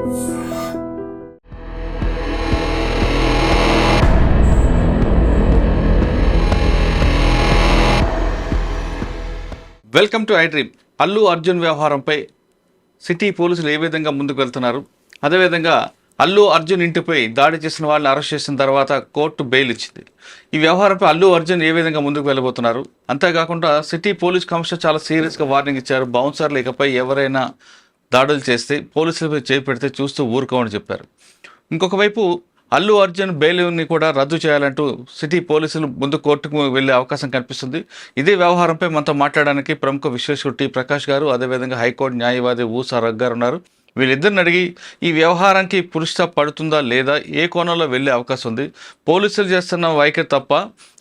Welcome to I dream. Allu Arjun వ్యవహారంపై city పోలీసులు ఏ విధంగా ముందుకు వెళ్తున్నారు, అదేవిధంగా అల్లు అర్జున్ ఇంటిపై దాడి చేసిన వాళ్ళని అరెస్ట్ చేసిన తర్వాత కోర్టు బెయిల్ ఇచ్చింది. ఈ వ్యవహారంపై అల్లు అర్జున్ ఏ విధంగా ముందుకు వెళ్ళబోతున్నారు, అంతేకాకుండా సిటీ పోలీస్ కమిషనర్ చాలా సీరియస్గా వార్నింగ్ ఇచ్చారు. బౌన్సర్లు ఇకపై ఎవరైనా దాడులు చేస్తే పోలీసులపై చేపెడితే చూస్తూ ఊరుకోమని చెప్పారు. ఇంకొక వైపు అల్లు అర్జున్ బెయిల్ని కూడా రద్దు చేయాలంటూ సిటీ పోలీసులు ముందు కోర్టుకు వెళ్లే అవకాశం కనిపిస్తుంది. ఇదే వ్యవహారంపై మనతో మాట్లాడడానికి ప్రముఖ విశ్లేషకుడు టి ప్రకాష్ గారు, అదేవిధంగా హైకోర్టు న్యాయవాది ఊసా రగ్ గారు ఉన్నారు. వీళ్ళిద్దరిని అడిగి ఈ వ్యవహారానికి పులి స్టాప్ పడుతుందా లేదా, ఏ కోణంలో వెళ్ళే అవకాశం ఉంది, పోలీసులు చేస్తున్న వైఖరి తప్ప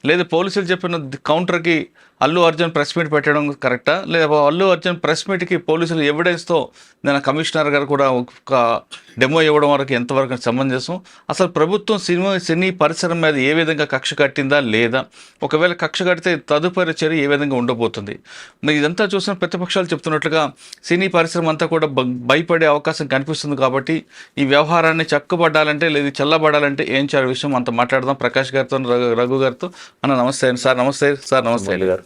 లేదా పోలీసులు చెప్పిన కౌంటర్కి అల్లు అర్జున్ ప్రెస్ మీట్ పెట్టడం కరెక్టా, లేదా అల్లు అర్జున్ ప్రెస్ మీట్కి పోలీసులు ఎవిడెన్స్తో నేను కమిషనర్ గారు కూడా ఒక డెమో ఇవ్వడం వరకు ఎంతవరకు సమంజసం, అసలు ప్రభుత్వం సినీ పరిసరం మీద ఏ విధంగా కక్ష కట్టిందా లేదా, ఒకవేళ కక్ష కడితే తదుపరి చర్య ఏ విధంగా ఉండబోతుంది. మరి ఇదంతా చూసిన ప్రతిపక్షాలు చెప్తున్నట్లుగా సినీ పరిసరం అంతా కూడా భయపడే అవకాశం కనిపిస్తుంది. కాబట్టి ఈ వ్యవహారాన్ని చక్కబడ్డాలంటే లేదా చల్లబడాలంటే ఏం చేయాలి విషయం అంత మాట్లాడదాం ప్రకాష్ గారితో, రఘు గారితో. అన్న నమస్తే సార్. నమస్తే సార్. నమస్తే గారు.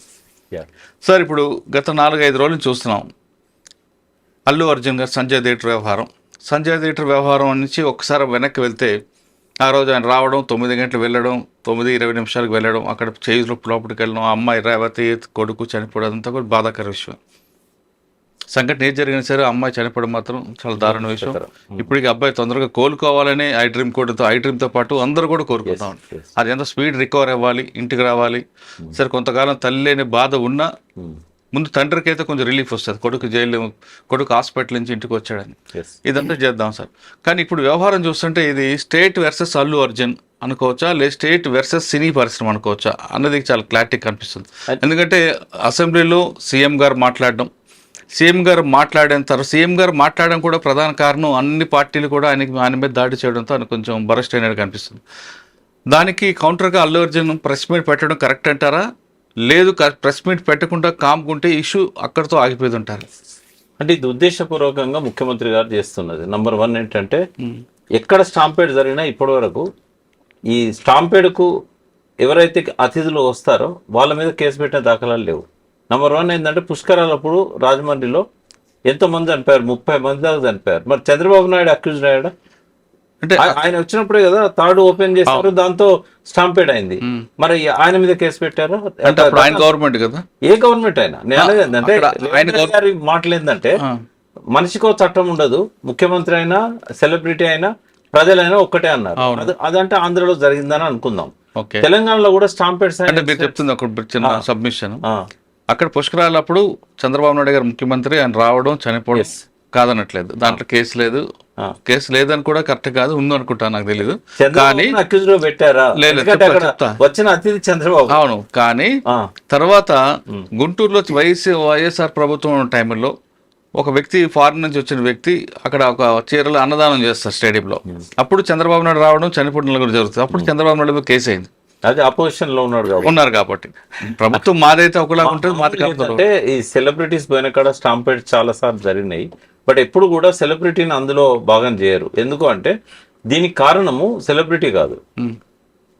సార్, ఇప్పుడు గత 4-5 రోజులు చూస్తున్నాం అల్లు అర్జున్ గారు సంజయ్ థియేటర్ వ్యవహారం నుంచి ఒకసారి వెనక్కి వెళ్తే, ఆ రోజు ఆయన రావడం 9 గంటలు వెళ్ళడం, 9:20 వెళ్ళడం, అక్కడ చేయిలో లోపలికి వెళ్ళడం, ఆ అమ్మాయి రేవతి కొడుకు చనిపోవడం అంతా కూడా బాధాకర విషయం. సంఘటన ఏం జరిగినా సరే అమ్మాయి చనిపోవడం మాత్రం చాలా దారుణ విషయం. ఇప్పటికి అబ్బాయి తొందరగా కోలుకోవాలని ఐ డ్రీమ్తో పాటు అందరూ కూడా కోరుకుంటాం. అది ఎంత స్పీడ్ రికవర్ అవ్వాలి, ఇంటికి రావాలి. సరే, కొంతకాలం తల్లి లేని బాధ ఉన్నా ముందు తండ్రికి అయితే కొంచెం రిలీఫ్ వస్తుంది. కొడుకు హాస్పిటల్ నుంచి ఇంటికి వచ్చాడని. ఇదంతా చేద్దాం సార్. కానీ ఇప్పుడు వ్యవహారం చూస్తుంటే ఇది స్టేట్ వర్సెస్ అల్లు అర్జున్ అనుకోవచ్చా, లేదా స్టేట్ వర్సెస్ సినీ పరిశ్రమ అనుకోవచ్చా అన్నది చాలా క్లారిటీ కనిపిస్తుంది. ఎందుకంటే అసెంబ్లీలో సీఎం గారు మాట్లాడిన తర్వాత సీఎం గారు మాట్లాడడం కూడా ప్రధాన కారణం అన్ని పార్టీలు కూడా ఆయన మీద దాడి చేయడంతో ఆయన కొంచెం బరస్ట్ అయినట్టు కనిపిస్తుంది. దానికి కౌంటర్గా అల్లు అర్జున్ ప్రెస్ మీట్ పెట్టడం కరెక్ట్ అంటారా, లేదు ప్రెస్ మీట్ పెట్టకుండా కామ్కుంటే ఇష్యూ అక్కడితో ఆగిపోయి ఉంటారు? అంటే ఇది ఉద్దేశపూర్వకంగా ముఖ్యమంత్రి గారు చేస్తున్నది. నంబర్ 1 ఏంటంటే, ఎక్కడ స్టాంపేడ్ జరిగినా ఇప్పటి వరకు ఈ స్టాంపేడ్కు ఎవరైతే అతిథులు వస్తారో వాళ్ళ మీద కేసు పెట్టిన దాఖలాలు లేవు. నంబర్ 1 ఏంటంటే, పుష్కరాలప్పుడు రాజమండ్రిలో ఎంతోమంది చనిపోయారు, 30 మంది దాకా చనిపోయారు. మరి చంద్రబాబు నాయుడు అక్యూజ్ అయ్యాడా? అంటే ఆయన వచ్చినప్పుడే కదా థర్డ్ ఓపెన్ చేశారు, దాంతో స్టాంపేడ్ అయింది. మరి ఆయన మీద కేసు పెట్టారు. గవర్నమెంట్ కదా, ఏ గవర్నమెంట్ అయినా. నేను ఏంటంటే మాటలు ఏంటంటే, మనిషికో చట్టం ఉండదు, ముఖ్యమంత్రి అయినా సెలబ్రిటీ అయినా ప్రజలైనా ఒక్కటే అన్నారు. అదంటే ఆంధ్రలో జరిగిందని అనుకుందాం. తెలంగాణలో కూడా స్టాంపేడ్స్ మీరు చెప్తుంది ఒక చిన్న సబ్మిషన్. అక్కడ పుష్కరాలప్పుడు చంద్రబాబు నాయుడు గారు ముఖ్యమంత్రి, ఆయన రావడం చనిపోవడం కాదనట్లేదు, దాంట్లో కేసు లేదని కూడా కరెక్ట్ కాదు, ఉంది అనుకుంటా, నాకు తెలీదు. కానీ వచ్చిన అతిథి చంద్రబాబు. అవును, కానీ తర్వాత గుంటూరులో వైఎస్ఆర్ ప్రభుత్వం టైంలో ఒక వ్యక్తి, ఫారిన్ నుంచి వచ్చిన వ్యక్తి అక్కడ ఒక చీరలో అన్నదానం చేస్తారు స్టేడియంలో. అప్పుడు చంద్రబాబు నాయుడు రావడం చనిపోవడం నలుగురు జరుగుతుంది. అప్పుడు చంద్రబాబు నాయుడు కేసు అయింది. అది అపోజిషన్ లో ఉన్నారు కాబట్టి ప్రభుత్వం మాదైతే ఒకలాగా ఉంటుంది, మాది అంటే ఈ సెలబ్రిటీస్ పోయిన కాడ స్టాంపేడ్ చాలా సార్లు జరిగినాయి. బట్ ఎప్పుడు కూడా సెలబ్రిటీని అందులో భాగం చేయరు. ఎందుకు అంటే, దీనికి కారణము సెలబ్రిటీ కాదు,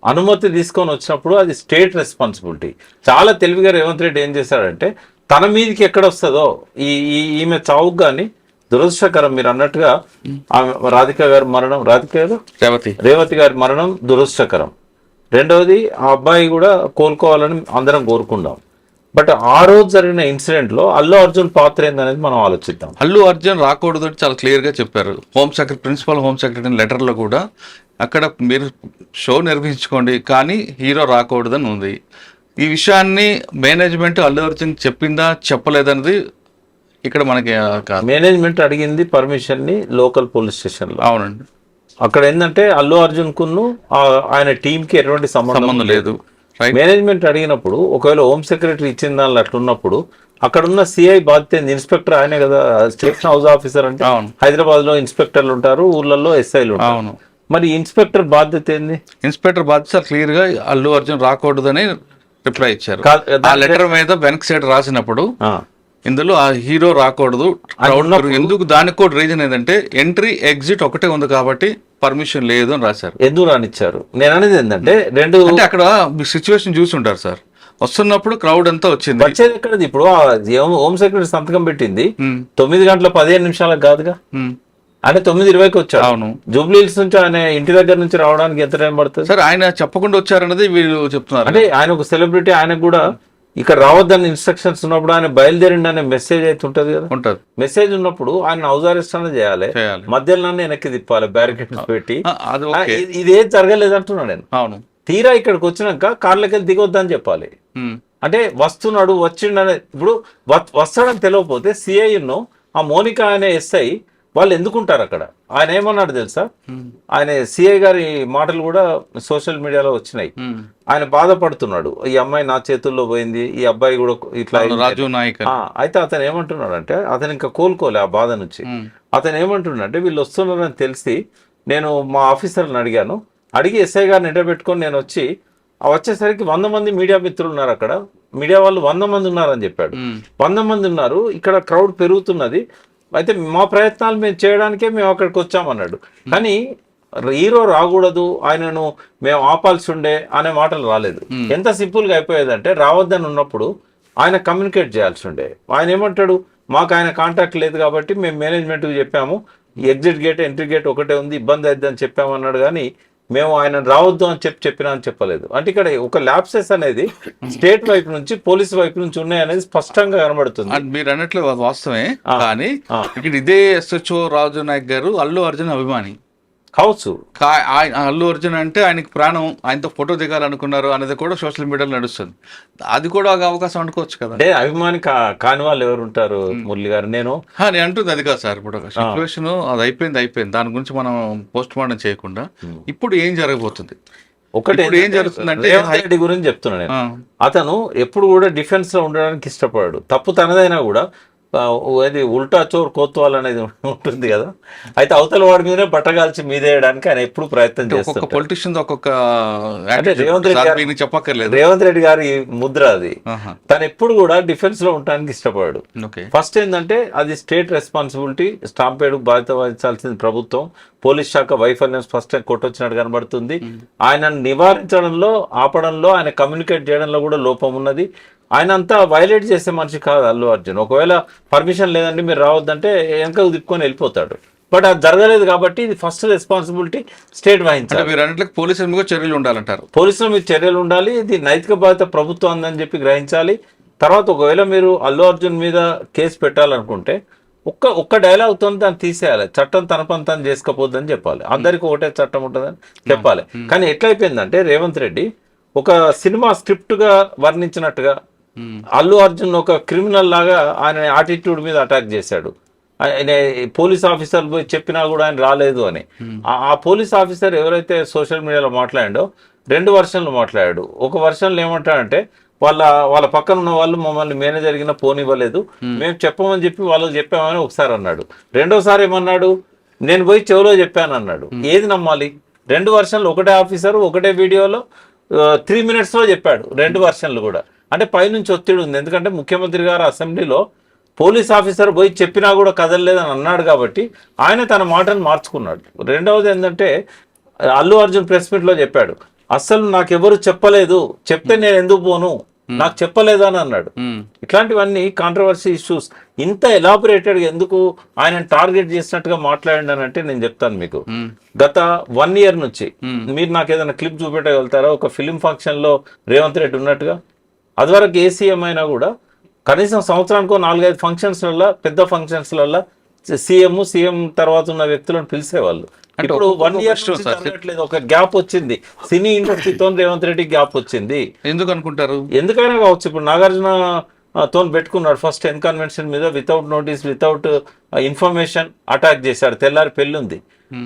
అనుమతి తీసుకొని వచ్చినప్పుడు అది స్టేట్ రెస్పాన్సిబిలిటీ. చాలా తెలివిగా రేవంత్ రెడ్డి ఏం చేశాడంటే, తన మీదకి ఎక్కడ వస్తుందో ఈమె చావుకు కానీ దురదృష్టకరం. మీరు అన్నట్టుగా రాధిక గారి మరణం, రేవతి గారి మరణం దురదృష్టకరం. రెండవది, ఆ అబ్బాయి కూడా కోలుకోవాలని అందరం కోరుకుందాం. బట్ ఆ రోజు జరిగిన ఇన్సిడెంట్ లో అల్లు అర్జున్ పాత్ర ఏందనేది మనం ఆలోచిద్దాం. అల్లు అర్జున్ రాకూడదు చాలా క్లియర్ గా చెప్పారు ప్రిన్సిపల్ హోమ్ సెక్రటరీ లెటర్లో కూడా. అక్కడ మీరు షో నిర్వహించుకోండి కానీ హీరో రాకూడదని ఉంది. ఈ విషయాన్ని మేనేజ్మెంట్ అల్లు అర్జున్ చెప్పిందా చెప్పలేదన్నది ఇక్కడ మనకి. మేనేజ్మెంట్ అడిగింది పర్మిషన్ ని లోకల్ పోలీస్ స్టేషన్ లో. అవునండి. అక్కడ ఏంటంటే అల్లు అర్జున్ కును ఆయన టీం కి ఎటువంటి సంబంధం లేదు. మేనేజ్మెంట్ అడిగినప్పుడు ఒకవేళ హోమ్ సెక్రటరీ ఇచ్చిన దానిలో అట్లున్నప్పుడు అక్కడ ఉన్న సిఐ బాధ్యత, ఇన్స్పెక్టర్ ఆయనే కదా, స్టేషన్ హౌస్ ఆఫీసర్ అంటే హైదరాబాద్ లో ఇన్స్పెక్టర్లు ఉంటారు, ఊర్లలో ఎస్ఐలు ఉంటారు. మరి ఇన్స్పెక్టర్ బాధ్యత ఏంది? ఇన్స్పెక్టర్ బాధ్యత క్లియర్ గా అల్లు అర్జున్ రాకూడదని రిప్లై ఇచ్చారు. ఆ లెటర్ మీద వెనక్ సైడ్ రాసినప్పుడు ఇందులో ఆ హీరో రాకూడదు, crowd ఎందుకు దానికి కూడా రీజన్ ఏంటంటే ఎంట్రీ ఎగ్జిట్ ఒకటే ఉంది కాబట్టి పర్మిషన్ లేదు అని రాశారు. ఎందుకు రానిచ్చారు? నేను అనేది ఏంటంటే రెండు అంటే అక్కడ సిచ్యువేషన్ చూసి ఉంటారు సార్, వస్తున్నప్పుడు క్రౌడ్ అంతా వచ్చింది. వచ్చేది ఎక్కడది ఇప్పుడు హోమ్ సెక్రటరీ సంతకం పెట్టింది ఉమ్, 9:15 కాదుగా, ఉమ్, అంటే 9:20కి వచ్చాడు. అవును జూబ్లీ హిల్స్ నుంచి ఆయన ఇంటి దగ్గర నుంచి రావడానికి ఎంత టైం పడుతుంది? సార్, ఆయన చెప్పకుండా వచ్చారన్నది వీళ్ళు చెప్తున్నారు. అంటే ఆయన ఒక సెలబ్రిటీ, ఆయనకు కూడా ఇక్కడ రావద్దని ఇన్స్ట్రక్షన్స్ ఉన్నప్పుడు ఆయన బయలుదేరిండి అనే మెసేజ్ అయితే ఉంటది కదా. ఉంటది, మెసేజ్ ఉన్నప్పుడు ఆయన హౌస్ అరెస్ట్ అనేది చేయాలి, చేయాలి. మధ్యలో వెనక్కి తిప్పాలి బ్యారికేడ్స్ పెట్టి. అది ఓకే. ఇదేం జరగలేదు అంటున్నాను నేను. అవును. తీరా ఇక్కడికి వచ్చినాక కార్లకి వెళ్ళి దిగొద్దని చెప్పాలి. ఉమ్, అంటే వస్తున్నాడు వచ్చిండనే ఇప్పుడు వస్తాడని తెలియకపోతే సిఐను ఆ మోనికా అనే ఎస్ఐ వాళ్ళు ఎందుకుంటారు అక్కడ? ఆయన ఏమన్నాడు తెలుసా? ఉమ్, ఆయన సిఐ గారి మాటలు కూడా సోషల్ మీడియాలో వచ్చినాయి. ఉమ్. ఆయన బాధపడుతున్నాడు, ఈ అమ్మాయి నా చేతుల్లో పోయింది, ఈ అబ్బాయి కూడా ఇట్లా అయింది. రాజు నాయక్ అని. అయితే అతను ఏమంటున్నాడు అంటే, అతను ఇంకా కోలుకోలే ఆ బాధ నుంచి. ఉమ్, అతను ఏమంటున్నాడంటే, వీళ్ళు వస్తున్నారని తెలిసి నేను మా ఆఫీసర్ని అడిగి ఎస్ఐ గారిని పెట్టుకొని నేను వచ్చేసరికి 100 మంది మీడియా మిత్రులు ఉన్నారు అక్కడ, మీడియా వాళ్ళు 100 మంది ఉన్నారని చెప్పాడు. ఉమ్, 100 మంది ఉన్నారు, ఇక్కడ క్రౌడ్ పెరుగుతున్నది, అయితే మా ప్రయత్నాలు మేము చేయడానికే మేము అక్కడికి వచ్చామన్నాడు. కానీ హీరో రాకూడదు, ఆయనను మేము ఆపాల్సి ఉండే అనే మాటలు రాలేదు. ఎంత సింపుల్గా అయిపోయేదంటే, రావద్దని ఉన్నప్పుడు ఆయన కమ్యూనికేట్ చేయాల్సి ఉండే. ఆయన ఏమంటాడు, మాకు ఆయన కాంటాక్ట్ లేదు కాబట్టి మేము మేనేజ్మెంట్కి చెప్పాము, ఎగ్జిట్ గేట్ ఎంట్రీ గేట్ ఒకటే ఉంది, ఇబ్బంది అవుతుందని చెప్పామన్నాడు. కానీ మేము ఆయన రావద్దు అని చెప్పినా అని చెప్పలేదు. అంటే ఇక్కడ ఒక ల్యాప్సెస్ అనేది స్టేట్ వైపు నుంచి పోలీస్ వైపు నుంచి ఉన్నాయనేది స్పష్టంగా కనబడుతుంది. అది మీరు అన్నట్లు వాస్తవమే. కానీ ఇక్కడ ఇదే ఎస్హెచ్ఓ రాజు నాయక్ గారు అల్లు అర్జున్ అభిమాని కావచ్చు. అల్లు అర్జున్ అంటే ఆయనకి ప్రాణం, ఆయనతో ఫోటో దిగాలనుకున్నారు అనేది కూడా సోషల్ మీడియాలో నడుస్తుంది. అది కూడా ఒక అవకాశం అనుకోవచ్చు కదా. అంటే అభిమాని కాని వాళ్ళు ఎవరు ఉంటారు మురళి గారు? నేను అంటుంది అది కాదు సార్. ఇప్పుడు ఒక సిచ్యువేషన్ అది అయిపోయింది, దాని గురించి మనం పోస్ట్ మార్టం చేయకుండా ఇప్పుడు ఏం జరగబోతుంది, ఒకటి ఏం జరుగుతుందంటే రేవంత్ రెడ్డి గురించి చెప్తున్నా నేను. అతను ఎప్పుడు కూడా డిఫెన్స్ లో ఉండడానికి ఇష్టపడాడు. తప్పు తనదైనా కూడా అది ఉల్టా చోర్ కోత్వాల్ అనేది ఉంటుంది కదా, అయితే అవతల వాడి మీదనే బట్టగాల్చి మీదేయడానికి ఆయన ఎప్పుడు ప్రయత్నం చేస్తారు. పొలిటిషియన్ ఒక్కొక్క అంటే రేవంత్ రెడ్డి గారి ముద్ర అది. తను ఎప్పుడు కూడా డిఫెన్స్ లో ఉండడానికి ఇష్టపడాడు. ఫస్ట్ ఏంటంటే అది స్టేట్ రెస్పాన్సిబిలిటీ, స్టాంపేడ్ బాధ్యత వహించాల్సింది ప్రభుత్వం. పోలీస్ శాఖ వైఫల్యం స్పష్టంగా కొట్టొచ్చినట్టు కనబడుతుంది. ఆయన నివారించడంలో, ఆపడంలో, ఆయన కమ్యూనికేట్ చేయడంలో కూడా లోపం ఉన్నది. ఆయన అంతా వైలేట్ చేసే మనిషి కాదు అల్లు అర్జున్. ఒకవేళ పర్మిషన్ లేదండి మీరు రావద్దంటే వెనక తిప్పుకొని వెళ్ళిపోతాడు. బట్ అది జరగలేదు కాబట్టి ఇది ఫస్ట్ రెస్పాన్సిబిలిటీ స్టేట్ వహించాలి. పోలీసుల మీద చర్యలు ఉండాలంటారు. పోలీసుల మీద చర్యలు ఉండాలి. ఇది నైతిక బాధ్యత ప్రభుత్వం అందని చెప్పి గ్రహించాలి. తర్వాత ఒకవేళ మీరు అల్లు అర్జున్ మీద కేసు పెట్టాలనుకుంటే ఒక్క డైలాగ్తో దాన్ని తీసేయాలి. చట్టం తన పని తను చేసుకోపోద్దని చెప్పాలి. అందరికి ఒకటే చట్టం ఉంటుందని చెప్పాలి. కానీ ఎట్లయిపోయిందంటే రేవంత్ రెడ్డి ఒక సినిమా స్క్రిప్ట్ గా వర్ణించినట్టుగా అల్లు అర్జున్ ఒక క్రిమినల్ లాగా ఆయన యాటిట్యూడ్ మీద అటాక్ చేశాడు. ఆయన పోలీస్ ఆఫీసర్ పోయి చెప్పినా కూడా ఆయన రాలేదు అని. ఆ పోలీస్ ఆఫీసర్ ఎవరైతే సోషల్ మీడియాలో మాట్లాడాడో 2 వర్షన్లు మాట్లాడాడు. ఒక వర్షన్లో ఏమంటాడంటే, వాళ్ళ పక్కన ఉన్న వాళ్ళు మమ్మల్ని మేనేజర్ కింద పోనివ్వలేదు, మేము చెప్పమని చెప్పి వాళ్ళకి చెప్పామని ఒకసారి అన్నాడు. రెండోసారి ఏమన్నాడు, నేను పోయి చెవులో చెప్పాను అన్నాడు. ఏది నమ్మాలి? 2 వర్షన్లు ఒకటే ఆఫీసర్ ఒకటే వీడియోలో 3 minutes లో చెప్పాడు, 2 వర్షన్లు కూడా. అంటే పైనుంచి ఒత్తిడి ఉంది. ఎందుకంటే ముఖ్యమంత్రి గారు అసెంబ్లీలో పోలీస్ ఆఫీసర్ పోయి చెప్పినా కూడా కదలలేదని అన్నాడు కాబట్టి ఆయన తన మాటను మార్చుకున్నాడు. రెండవది ఏంటంటే, అల్లు అర్జున్ ప్రెస్ మీట్లో చెప్పాడు, అస్సలు నాకెవరు చెప్పలేదు, చెప్తే నేను ఎందుకు పోను, నాకు చెప్పలేదు అని అన్నాడు. ఇట్లాంటివన్నీ కాంట్రవర్సీ ఇష్యూస్. ఇంత ఎలాబొరేటెడ్ ఎందుకు ఆయన టార్గెట్ చేసినట్టుగా మాట్లాడానంటే నేను చెప్తాను మీకు. గత 1 year నుంచి మీరు నాకు ఏదైనా క్లిప్ చూపెట్టగలుగుతారా ఒక ఫిలిం ఫంక్షన్ లో రేవంత్ రెడ్డి ఉన్నట్టుగా? అదివరకు ఏ సీఎం అయినా కూడా కనీసం సంవత్సరానికి 4-5 ఫంక్షన్స్లలో, పెద్ద ఫంక్షన్స్లలో సీఎం తర్వాత ఉన్న వ్యక్తులను పిలిచేవాళ్ళు. ఇప్పుడు 1 year జరగట్లేదు. ఒక గ్యాప్ వచ్చింది సినీ ఇండస్ట్రీతో, రేవంత్ రెడ్డి గ్యాప్ వచ్చింది. ఎందుకు అనుకుంటారు? ఎందుకైనా కావచ్చు. ఇప్పుడు నాగార్జున తో పెట్టుకున్నాడు ఫస్ట్ కన్వెన్షన్ మీద, without notice, without information attack చేశాడు. తెల్లారి పెళ్లి ఉంది,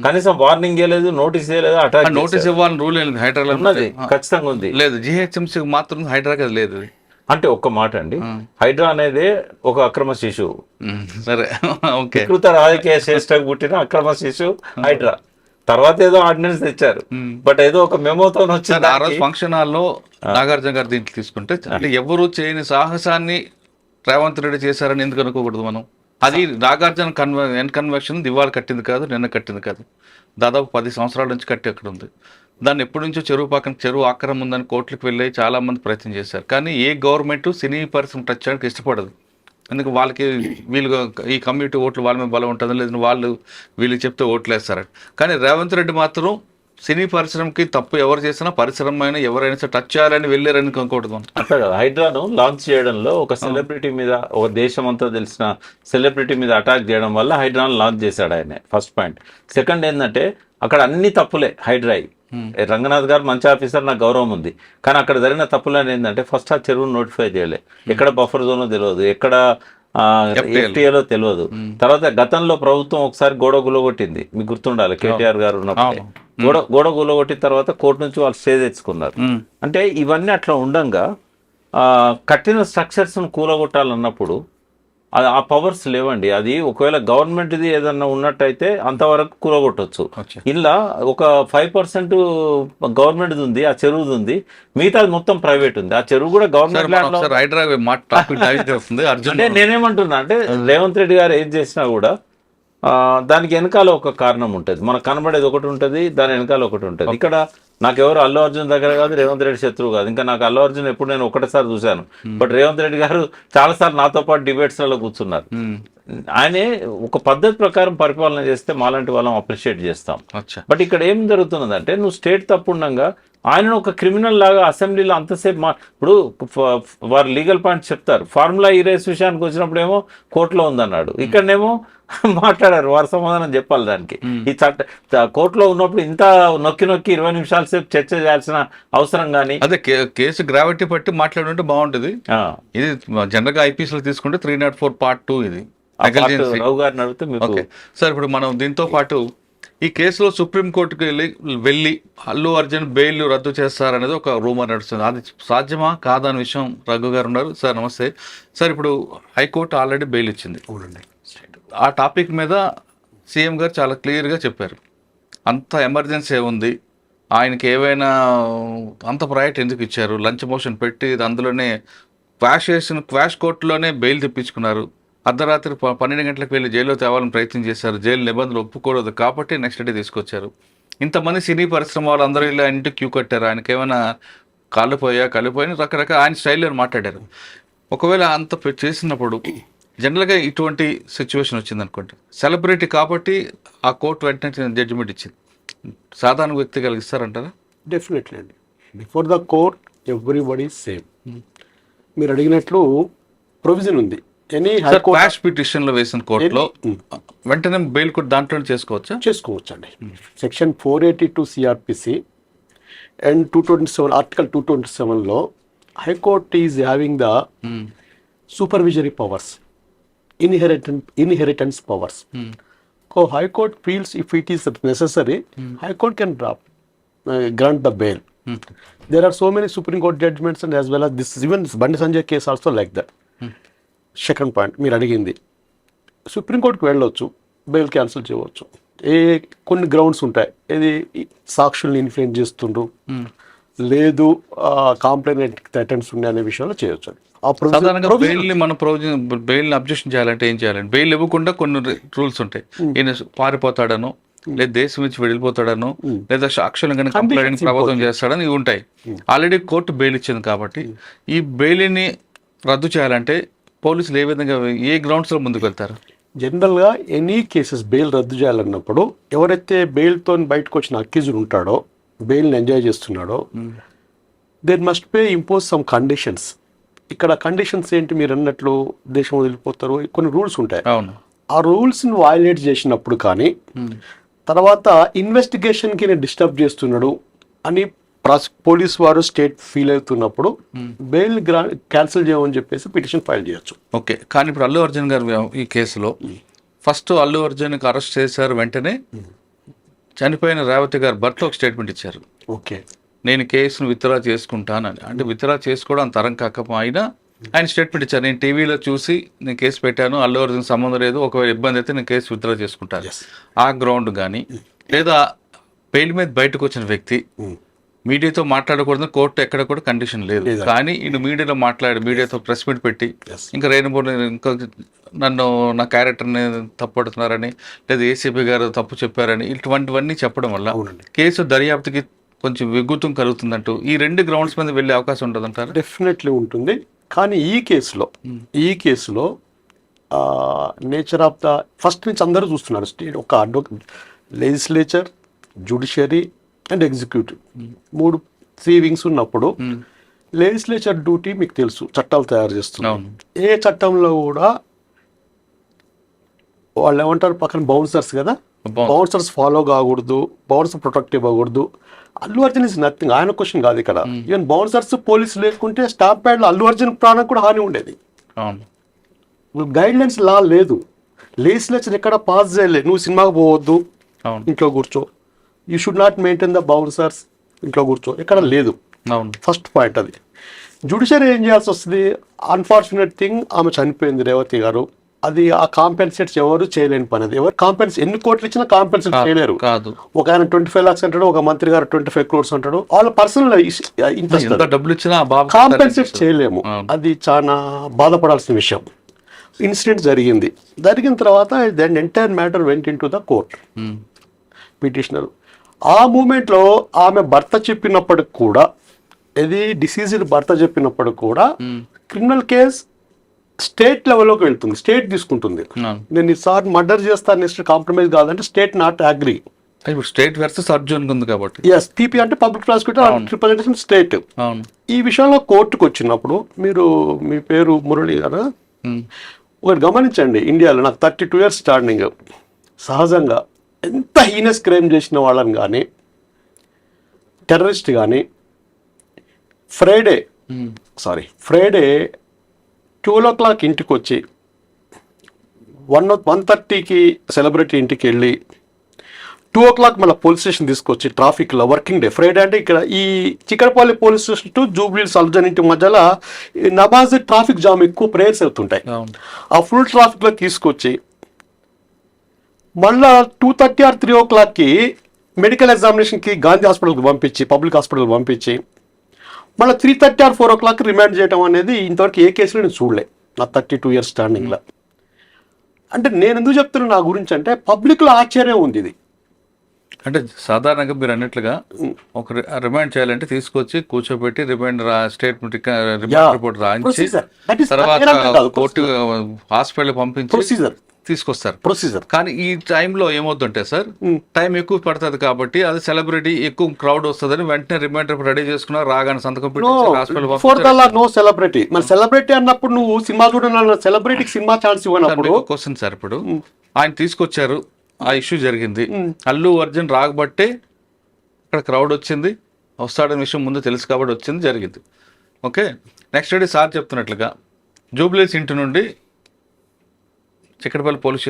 కనీసం వార్నింగ్ ఇవ్వలేదు, నోటీస్ ఇవ్వలేదు, అటాక్. నోటీస్ ఇవ్వాలని రూల్ హైదరాబాద్ ఉన్నది, ఖచ్చితంగా ఉంది. లేదు, జిహెచ్ఎంసీ మాత్రం హైదరాబాద్ లేదు. అంటే ఒక్క మాట అండి, హైడ్రా అనేది ఒక అక్రమ శిశువు. సరే, వికృత రాజకీయ శ్రేష్టకు పుట్టిన అక్రమ శిశువు హైడ్రా. తర్వాత ఏదో ఆర్డినెన్స్ తెచ్చారు, బట్ ఏదో ఒక మెమోతో వచ్చింది. ఆ రోజు ఫంక్షన్ హాల్లో నాగార్జున గారు దీంట్లో తీసుకుంటే, అంటే ఎవరు చేయని సాహసాన్ని రేవంత్ రెడ్డి చేశారని ఎందుకు అనుకోకూడదు మనం? అది నాగార్జున కన్వెన్షన్ దివాళ కట్టింది కాదు, నిన్న కట్టింది కాదు, దాదాపు 10 సంవత్సరాల నుంచి కట్టి అక్కడ ఉంది. దాన్ని ఎప్పటి నుంచో చెరువు పక్కన చెరువు ఆక్రమం ఉందని కోర్టులకు వెళ్ళి చాలా మంది ప్రయత్నం చేశారు. కానీ ఏ గవర్నమెంట్ సినీ పరిశ్రమ టచ్ చేయడానికి ఇష్టపడదు. ఎందుకు వాళ్ళకి వీళ్ళు ఈ కమ్యూనిటీ ఓట్లు వాళ్ళ మీద బలం ఉంటుంది, లేదంటే వాళ్ళు వీళ్ళకి చెప్తే ఓట్లు వేస్తారు. కానీ రేవంత్ రెడ్డి మాత్రం సినీ పరిశ్రమకి తప్పు ఎవరు చేసినా పరిశ్రమ అయినా ఎవరైనా సరే టచ్ చేయాలని వెళ్ళారని అనుకోకూడదు. అట్లా కదా, హైడ్రాను లాంచ్ చేయడంలో ఒక సెలబ్రిటీ మీద, ఒక దేశం అంతా తెలిసిన సెలబ్రిటీ మీద అటాక్ చేయడం వల్ల హైడ్రాను లాంచ్ చేశాడు ఆయన. First point. సెకండ్ ఏంటంటే అక్కడ అన్ని తప్పులే. హైడ్రాయి రంగనాథ్ గారు మంచి ఆఫీసర్, నాకు గౌరవం ఉంది. కానీ అక్కడ జరిగిన తప్పులని ఏంటంటే ఫస్ట్ ఆ చెరువును నోటిఫై చేయలే, ఎక్కడ బఫర్ జోనో తెలియదు, ఎక్కడ ఎఫ్టీఏలో తెలియదు. తర్వాత గతంలో ప్రభుత్వం ఒకసారి గోడ గులగొట్టింది, మీకు గుర్తుండాలి, కేటీఆర్ గారు ఉన్నప్పుడు గోడ గులగొట్టిన తర్వాత కోర్టు నుంచి వాళ్ళు స్టే తెచ్చుకున్నారు. అంటే ఇవన్నీ అట్లా ఉండంగా కట్టిన స్ట్రక్చర్స్ కూలగొట్టాలన్నప్పుడు ఆ పవర్స్ లేవండి. అది ఒకవేళ గవర్నమెంట్ది ఏదన్నా ఉన్నట్టయితే అంతవరకు కూలగొట్టవచ్చు. ఇలా ఒక 5% గవర్నమెంట్ది ఉంది, ఆ చెరువుది ఉంది, మిగతాది మొత్తం ప్రైవేట్ ఉంది. ఆ చెరువు కూడా గవర్నమెంట్. అంటే నేనేమంటున్నా అంటే రేవంత్ రెడ్డి గారు ఏం చేసినా కూడా దానికి వెనకాల ఒక కారణం ఉంటుంది. మనకు కనబడేది ఒకటి ఉంటుంది, దాని వెనకాల ఒకటి ఉంటుంది. ఇక్కడ నాకెవరు అల్లు అర్జున్ దగ్గర కాదు, రేవంత్ రెడ్డి శత్రువు కాదు. ఇంకా నాకు అల్లు అర్జున్ ఎప్పుడు నేను ఒకటేసారి చూశాను, బట్ రేవంత్ రెడ్డి గారు చాలాసార్లు నాతో పాటు డిబేట్స్లలో కూర్చున్నారు. ఆయనే ఒక పద్ధతి ప్రకారం పరిపాలన చేస్తే మాలాంటి వాళ్ళం అప్రిషియేట్ చేస్తాం. బట్ ఇక్కడ ఏం జరుగుతున్నదంటే నువ్వు స్టేట్ తప్పుండగా ఆయనను ఒక క్రిమినల్ లాగా అసెంబ్లీలో అంతసేపు ఇప్పుడు వారు లీగల్ పాయింట్స్ చెప్తారు. ఫార్ములా ఈ రేస్ విషయానికి వచ్చినప్పుడు ఏమో కోర్టులో ఉందన్నాడు, ఇక్కడనేమో మాట్లాడారు, వారు సమాధానం చెప్పాలి దానికి. ఈ కోర్టులో ఉన్నప్పుడు ఇంత నొక్కి 20 నిమిషాల సేపు చర్చ చేయాల్సిన అవసరం కానీ, అదే కేసు గ్రావిటీ బట్టి మాట్లాడుంటే బాగుంటుంది. ఇది జనరల్ గా ఐపీఎస్ లో తీసుకుంటే 304 Part 2 ఇది రావు గారిని అడిగితే. సార్ ఇప్పుడు మనం దీంతో పాటు ఈ కేసులో సుప్రీంకోర్టుకు వెళ్ళి అల్లు అర్జున్ బెయిల్ రద్దు చేస్తారనేది ఒక రూమర్ నడుస్తుంది. అది సాధ్యమా కాదా అనే విషయం రఘు గారు ఉన్నారు. సార్ నమస్తే సార్. ఇప్పుడు హైకోర్టు ఆల్రెడీ బెయిల్ ఇచ్చింది. ఆ టాపిక్ మీద సీఎం గారు చాలా క్లియర్గా చెప్పారు, అంత ఎమర్జెన్సీ ఏముంది, ఆయనకి ఏవైనా అంత ప్రయారిటీ ఎందుకు ఇచ్చారు, లంచ్ మోషన్ పెట్టి అందులోనే క్వాష్ కోర్టులోనే బెయిల్ తెప్పించుకున్నారు, అర్ధరాత్రి 12 గంటలకు వెళ్ళి జైల్లో తేవాలని ప్రయత్నం చేశారు, జైలు నిబంధనలు ఒప్పుకోలేదు కాబట్టి నెక్స్ట్ డే తీసుకొచ్చారు. ఇంతమంది సినీ పరిశ్రమ వాళ్ళందరూ ఇలా ఇంటికి క్యూ కట్టారు, ఆయనకి ఏమైనా కాలిపోయా రకరకాల ఆయన స్టైల్లో మాట్లాడారు. ఒకవేళ అంత చేసినప్పుడు జనరల్గా ఇటువంటి సిచ్యువేషన్ వచ్చింది అనుకోండి, సెలబ్రిటీ కాబట్టి ఆ కోర్టు వెంటనే జడ్జిమెంట్ ఇచ్చింది, సాధారణ వ్యక్తి కలిగిస్తారంటారా? డెఫినెట్లీ అండి. Before the court everybody same. మీరు అడిగినట్లు ప్రొవిజన్ ఉంది. క్వాష్ పిటిషన్ లో వేసిన కోర్టులో వెంటనే బెయిల్ కూడా దాంట్లో చేసుకోవచ్చండి. సెక్షన్ 482 సిఆర్పిసి అండ్ 227 ఆర్టికల్ 227లో high court is having the supervisory powers, inheritance powers. So high court feels if it is necessary, high court can grant the bail. There are so many Supreme Court judgments and as well as this, even Bandi Sanjay case also like that. Second point మీరు అడిగింది, సుప్రీంకోర్టుకు వెళ్ళొచ్చు, bail cancel చేయవచ్చు. కొన్ని grounds ఉంటాయి, ఇది సాక్షుల్ని influence చేస్తుండ్రు, లేదు కాంప్లైంట్ అటెంప్ట్స్ ఉన్నాయి అనే విషయంలో చేయొచ్చు. బెయిల్ అబ్జెక్షన్ చేయాలంటే ఏం చేయాలంటే, బెయిల్ ఇవ్వకుండా కొన్ని రూల్స్ ఉంటాయి. ఈయన పారిపోతాడనో, లేదా దేశం నుంచి వెళ్ళిపోతాడనో, లేదా సాక్షులను కనుక కంప్లైంట్ ప్రభుత్వం చేస్తాడని ఇవి ఉంటాయి. ఆల్రెడీ కోర్టు బెయిల్ ఇచ్చింది కాబట్టి ఈ బెయిల్ని రద్దు చేయాలంటే పోలీసులు ఏ విధంగా ఏ గ్రౌండ్స్లో ముందుకు వెళ్తారు? జనరల్గా ఎనీ కేసెస్ బెయిల్ రద్దు చేయాలన్నప్పుడు ఎవరైతే బెయిల్తో బయటకు వచ్చిన అక్యూజ్డ్ ఉంటాడో, బెయిల్ని ఎంజాయ్ చేస్తున్నాడో, there must be impose some conditions. ఇక్కడ కండిషన్స్ ఏంటి, మీరు అన్నట్లు దేశం వదిలిపోతారు, కొన్ని రూల్స్ ఉంటాయి. ఆ రూల్స్ని వయలేట్ చేసినప్పుడు కానీ, తర్వాత ఇన్వెస్టిగేషన్కి డిస్టర్బ్ చేస్తున్నాడు అని పోలీస్ వారు స్టేట్ ఫీల్ అవుతున్నప్పుడు బెయిల్ క్యాన్సిల్ చేయమని చెప్పేసి పిటిషన్ ఫైల్ చేయొచ్చు. ఓకే. కానీ ఇప్పుడు అల్లు అర్జున్ గారు ఈ కేసులో ఫస్ట్ అల్లు అర్జున్కి అరెస్ట్ చేశారు, వెంటనే చనిపోయిన రేవతి గారు భర్త ఒక స్టేట్మెంట్ ఇచ్చారు. ఓకే, నేను కేసును విత్డ్రా చేసుకుంటానని. అంటే విత్డ్రా చేసుకోవడం అంత తరం కాకపోయినా ఆయన స్టేట్మెంట్ ఇచ్చారు, నేను టీవీలో చూసి నేను కేసు పెట్టాను, అల్లు అర్జున్ సంబంధం లేదు, ఒకవేళ ఇబ్బంది అయితే నేను కేసు విత్డ్రా చేసుకుంటాను. ఆ గ్రౌండ్ కానీ, లేదా బెయిల్ మీద బయటకు వచ్చిన వ్యక్తి మీడియాతో మాట్లాడకూడదు కోర్టు ఎక్కడ కూడా కండిషన్ లేదు. లేదు. కానీ ఈయన మీడియాలో మీడియాతో ప్రెస్ మీట్ పెట్టి Yes. ఇంకా రెయిన్బో ఇంకా నన్ను నా క్యారెక్టర్ని తప్పుడుతున్నారని లేదా ఏసీపీ గారు తప్పు చెప్పారని ఇటువంటివన్నీ చెప్పడం వల్ల అవునండి. కేసు దర్యాప్తుకి కొంచెం విగుతం కలుగుతుందంటూ ఈ 2 గ్రౌండ్స్ మీద వెళ్ళే అవకాశం ఉంటుందంటారు. డెఫినెట్లీ ఉంటుంది. కానీ ఈ కేసులో నేచర్ ఆఫ్ ద ఫస్ట్ నుంచి అందరూ చూస్తున్నారు. స్టేట్ ఒక legislature, judiciary and executive 3 wings ఉన్నప్పుడు లెజిస్లేచర్ డ్యూటీ మీకు తెలుసు, చట్టాలు తయారు చేస్తున్నారు. అవును. ఏ చట్టంలో కూడా వాళ్ళు ఏమంటారు పక్కన బౌన్సర్స్ కదా, బౌన్సర్స్ ఫాలో కాకూడదు, బౌన్సర్ ప్రొటెక్ట్ ఇవ్వకూడదు. అల్లు అర్జున్ ఇస్ నథింగ్, ఆయన క్వశ్చన్ కాదు ఇక్కడ. ఈవెన్ బౌన్సర్స్ పోలీసులు లేకుంటే స్టాంప్ ప్యాడ్లో అల్లు అర్జున్ ప్రాణం కూడా హాని ఉండేది. అవును. గైడ్ లైన్స్ లా లేదు, లెజిస్లేచర్ ఎక్కడ పాస్ చేయలేదు. నువ్వు సినిమాకి పోవద్దు, అవును. ఇంట్లో కూర్చో, you should not maintain the bouncers, ఇంట్లో కూర్చో, ఎక్కడ లేదు. అవును. ఫస్ట్ పాయింట్ అది. జ్యుడిషియరీ ఏం చేయాల్సి వస్తుంది? అన్ఫార్చునేట్ థింగ్, ఆమె చనిపోయింది రేవతి గారు. అది ఆ కాంపెన్సేట్స్ ఎవరు చేయలేని పని. అది ఎవరు ఎన్ని కోట్లు ఇచ్చినా కాంపెన్సేట్ చేయలేరు. కాదు. ఒక ఆయన 25 lakhs అంటాడు, ఒక మంత్రి గారు 25 crores అంటాడు. వాళ్ళ పర్సనల్ ఇంట్రెస్ట్, ఎంత డబ్బులు ఇచ్చినా ఆ బాబు కాంపెన్సేట్ చేయలేము. అది చాలా బాధపడాల్సిన విషయం. ఇన్సిడెంట్ జరిగిన తర్వాత then entire matter went into the court. Petitioner ఆ మూమెంట్లో ఆమె భర్త చెప్పినప్పటికి కూడా, ఇది డిసీజ్డ్ భర్త చెప్పినప్పటికి కూడా క్రిమినల్ కేస్ స్టేట్ లెవెల్లోకి వెళ్తుంది, స్టేట్ తీసుకుంటుంది. నేను ఈసారి మర్డర్ చేస్తాను, నెక్స్ట్ కాంప్రమైజ్ కాదంటే స్టేట్ నాట్ అగ్రీ. ఇప్పుడు స్టేట్ వర్సెస్ అర్జున్ ఉంది కాబట్టి ఎస్, పీపీ అంటే పబ్లిక్ ప్రాసిక్యూటర్, రిప్రజెంటేషన్ స్టేట్. అవును. ఈ విషయంలో కోర్టుకు వచ్చినప్పుడు మీ పేరు మురళి గారు, ఒకటి గమనించండి. ఇండియాలో నాకు 32 years స్టాండింగ్. సహజంగా ఎంత హీనస్ క్రైమ్ చేసిన వాళ్ళని కానీ, టెర్రరిస్ట్ కానీ, ఫ్రైడే 12 o'clock ఇంటికి వచ్చి 1:30కి సెలబ్రిటీ ఇంటికి వెళ్ళి 2 o'clock మళ్ళీ పోలీస్ స్టేషన్ తీసుకొచ్చి ట్రాఫిక్లో వర్కింగ్ డే ఫ్రైడే అంటే ఇక్కడ ఈ Chikkadpally police station to Jubilee Hills అల్జన్ ఇంటి మధ్యలో నమాజ్ ట్రాఫిక్ జామ్ ఎక్కువ ప్రేయర్స్ అవుతుంటాయి. ఆ ఫుల్ ట్రాఫిక్లో తీసుకొచ్చి మళ్ళా 2:30 or 3 o'clockకి మెడికల్ ఎగ్జామినేషన్కి గాంధీ హాస్పిటల్కి పంపించి, పబ్లిక్ హాస్పిటల్కి పంపించి మళ్ళీ 3:30 or 4 o'clock రిమాండ్ చేయడం అనేది ఇంతవరకు ఏ కేసులో నేను చూడలే నా 32 years స్టాండింగ్లో. అంటే నేను ఎందుకు చెప్తున్నాను నా గురించి అంటే పబ్లిక్లో ఆశ్చర్యం ఉంది. ఇది అంటే సాధారణంగా మీరు అన్నట్లుగా ఒక రిమాండ్ చేయాలంటే తీసుకొచ్చి కూర్చోబెట్టి రిమాండ్ స్టేట్మెంట్ రిపోర్ట్ రాయించి తర్వాత కోర్టు హాస్పిటల్ పంపించి ప్రొసీజర్ తీసుకొస్తారు. ప్రొసీజర్. కానీ ఈ టైంలో ఏమవుతుంటే సార్, టైం ఎక్కువ పడుతుంది కాబట్టి అది సెలబ్రిటీ ఎక్కువ క్రౌడ్ వస్తుందని వెంటనే రిమైండర్ రెడీ చేసుకున్నారు, రాగానే సంతకం పెట్టి హాస్పిటల్ నో సెలబ్రిటీ. మరి సెలబ్రిటీ అన్నప్పుడు నువ్వు సినిమా చూడాలన్న సెలబ్రిటీకి సినిమా ఛాన్స్ ఇవ్వనప్పుడు క్వశ్చన్ సార్. ఇప్పుడు ఆయన తీసుకొచ్చారు, ఆ ఇష్యూ జరిగింది, అల్లు అర్జున్ రాకబట్టే అక్కడ క్రౌడ్ వచ్చింది, వస్తాడనే విషయం ముందు తెలుసు కాబట్టి వచ్చింది, జరిగింది. ఓకే, నెక్స్ట్ డే సార్ చెప్తున్నట్లుగా జూబ్లీహిల్స్ ఇంటి నుండి చిక్కడపల్లి పోలీస్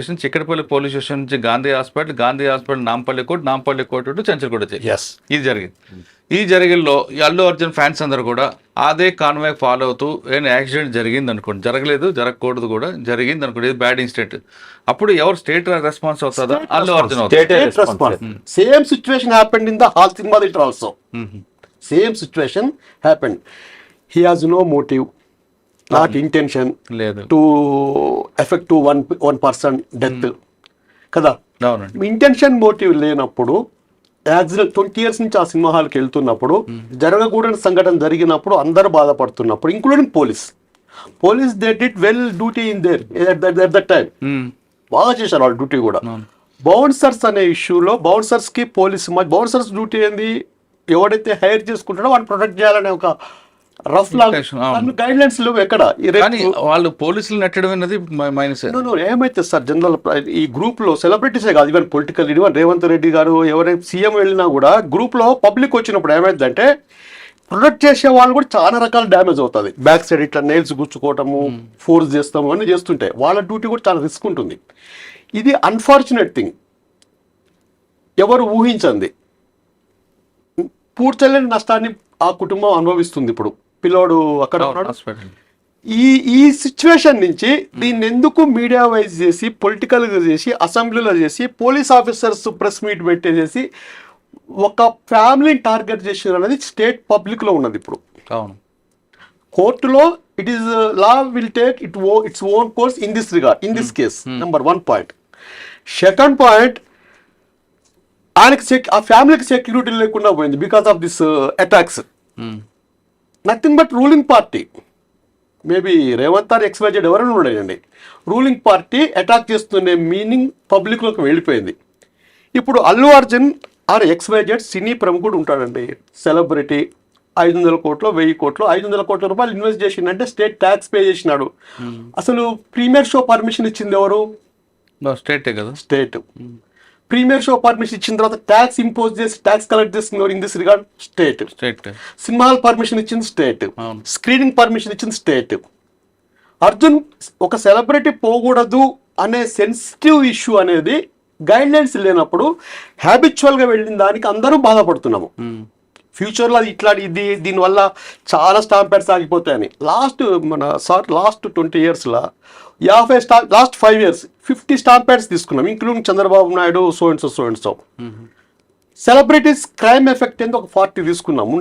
స్టేషన్ నుంచి Gandhi hospital Nampally court to Chanchalguda. ఇది జరిగింది. ఈ జరిగిల్లో అల్లు అర్జున్ ఫ్యాన్స్ అందరూ కూడా అదే కాన్వాయ్ ఫాలో అవుతూ ఏమైనా యాక్సిడెంట్ జరిగింది అనుకోండి, జరగకూడదు కూడా జరిగింది అనుకోండి, ఇది బ్యాడ్ ఇన్సిడెంట్, అప్పుడు ఎవరు స్టేట్ రెస్పాన్స్ అవుతుందా? అల్లు అర్జున్ అవుతుంది. Same situation happened in the hall cinema theatre also. Same situation happened. He has no motive, not intention లేదు to effect to one person death కదా. అవునండి. ఇంటెన్షన్ మోటివ్ లేనప్పుడు యాక్సిడెంట్ 20 years నుంచి ఆ సినిమా హాల్కి వెళ్తున్నప్పుడు జరగకూడని సంఘటన జరిగినప్పుడు అందరూ బాధపడుతున్నప్పుడు, including police they did well duty in there at that time. బాగా చేశారు వాళ్ళ డ్యూటీ కూడా. బౌన్సర్స్ అనే ఇష్యూలో బౌన్సర్స్కి బౌన్సర్స్ డ్యూటీ ఏంది? ఎవడైతే హైర్ చేసుకుంటాడో వాడిని ప్రొటెక్ట్ చేయాలనే ఒక రఫ్ లా గైడ్ లైన్స్ లేవు ఎక్కడ. వాళ్ళు పోలీసులు నెట్టడం అనేది మైనస్. ఏమైతే సార్ జనరల్ ఈ గ్రూప్ లో సెలబ్రిటీసే కాదు, even political even Revanth Reddy గారు ఎవరైనా సీఎం వెళ్ళినా కూడా గ్రూప్ లో పబ్లిక్ వచ్చినప్పుడు ఏమైందంటే ప్రొటెక్ట్ చేసే వాళ్ళు కూడా చాలా రకాల డ్యామేజ్ అవుతుంది. బ్యాక్ సైడ్ ఇట్లా నెయిల్స్ గుచ్చుకోవటము, ఫోర్స్ చేస్తాము అన్నీ చేస్తుంటే వాళ్ళ డ్యూటీ కూడా చాలా రిస్క్ ఉంటుంది. ఇది అన్ఫార్చునేట్ థింగ్, ఎవరు ఊహించండి. పూడ్చలేని నష్టాన్ని ఆ కుటుంబం అనుభవిస్తుంది. ఇప్పుడు పిల్లోడు అక్కడ ఉన్నాడు. ఈ సిచ్యువేషన్ నుంచి దీన్ని ఎందుకు మీడియా వైజ్ చేసి, పొలిటికల్గా చేసి, అసెంబ్లీలో చేసి, పోలీస్ ఆఫీసర్స్ ప్రెస్ మీట్ పెట్టేసేసి ఒక ఫ్యామిలీని టార్గెట్ చేసిన అనేది స్టేట్ పబ్లిక్లో ఉన్నది ఇప్పుడు. అవును. కోర్టులో it is law will take its own course in this regard in this case. Number 1 point. Second point, ఆయనకి ఆ ఫ్యామిలీకి సెక్యూరిటీ లేకుండా పోయింది because of this attacks. Nothing but ruling party, maybe Revanth or XYZ ఎవరైనా ఉండేయండి, రూలింగ్ పార్టీ అటాక్ చేస్తున్న meaning పబ్లిక్లోకి వెళ్ళిపోయింది. ఇప్పుడు Allu Arjun or XYZ cine ప్రముఖుడు ఉంటాడండి, సెలబ్రిటీ, 500 కోట్లు 1000 కోట్లు 500 కోట్ల రూపాయలు ఇన్వెస్ట్ చేసిందంటే స్టేట్ ట్యాక్స్ పే చేసినాడు. అసలు ప్రీమియర్ షో పర్మిషన్ ఇచ్చింది ఎవరు? స్టేటే కదా. స్టేట్. ప్రీమియర్ షో పర్మిషన్ ఇచ్చిన తర్వాత ట్యాక్స్ ఇంపోజ్ చేసి ట్యాక్స్ కలెక్ట్ చేసింది in this regard? State. Cinema hall permission ఇచ్చింది స్టేట్. స్క్రీనింగ్ పర్మిషన్ ఇచ్చింది స్టేట్. అర్జున్ ఒక సెలబ్రిటీ పోకూడదు అనే సెన్సిటివ్ ఇష్యూ అనేది గైడ్ లైన్స్ లేనప్పుడు హ్యాబిచువల్గా వెళ్ళిన దానికి అందరూ బాధపడుతున్నాము. ఫ్యూచర్లో అది దీనివల్ల చాలా స్టాంప్ ప్యాడ్స్ ఆగిపోతాయని. లాస్ట్ 20 yearsలో లాస్ట్ 5 years 50 స్టాంప్ ప్యాడ్స్ తీసుకున్నాం, including Chandrababu Naidu, so and so. Celebrities crime effect ఏందో ఒక 40 తీసుకున్నాము,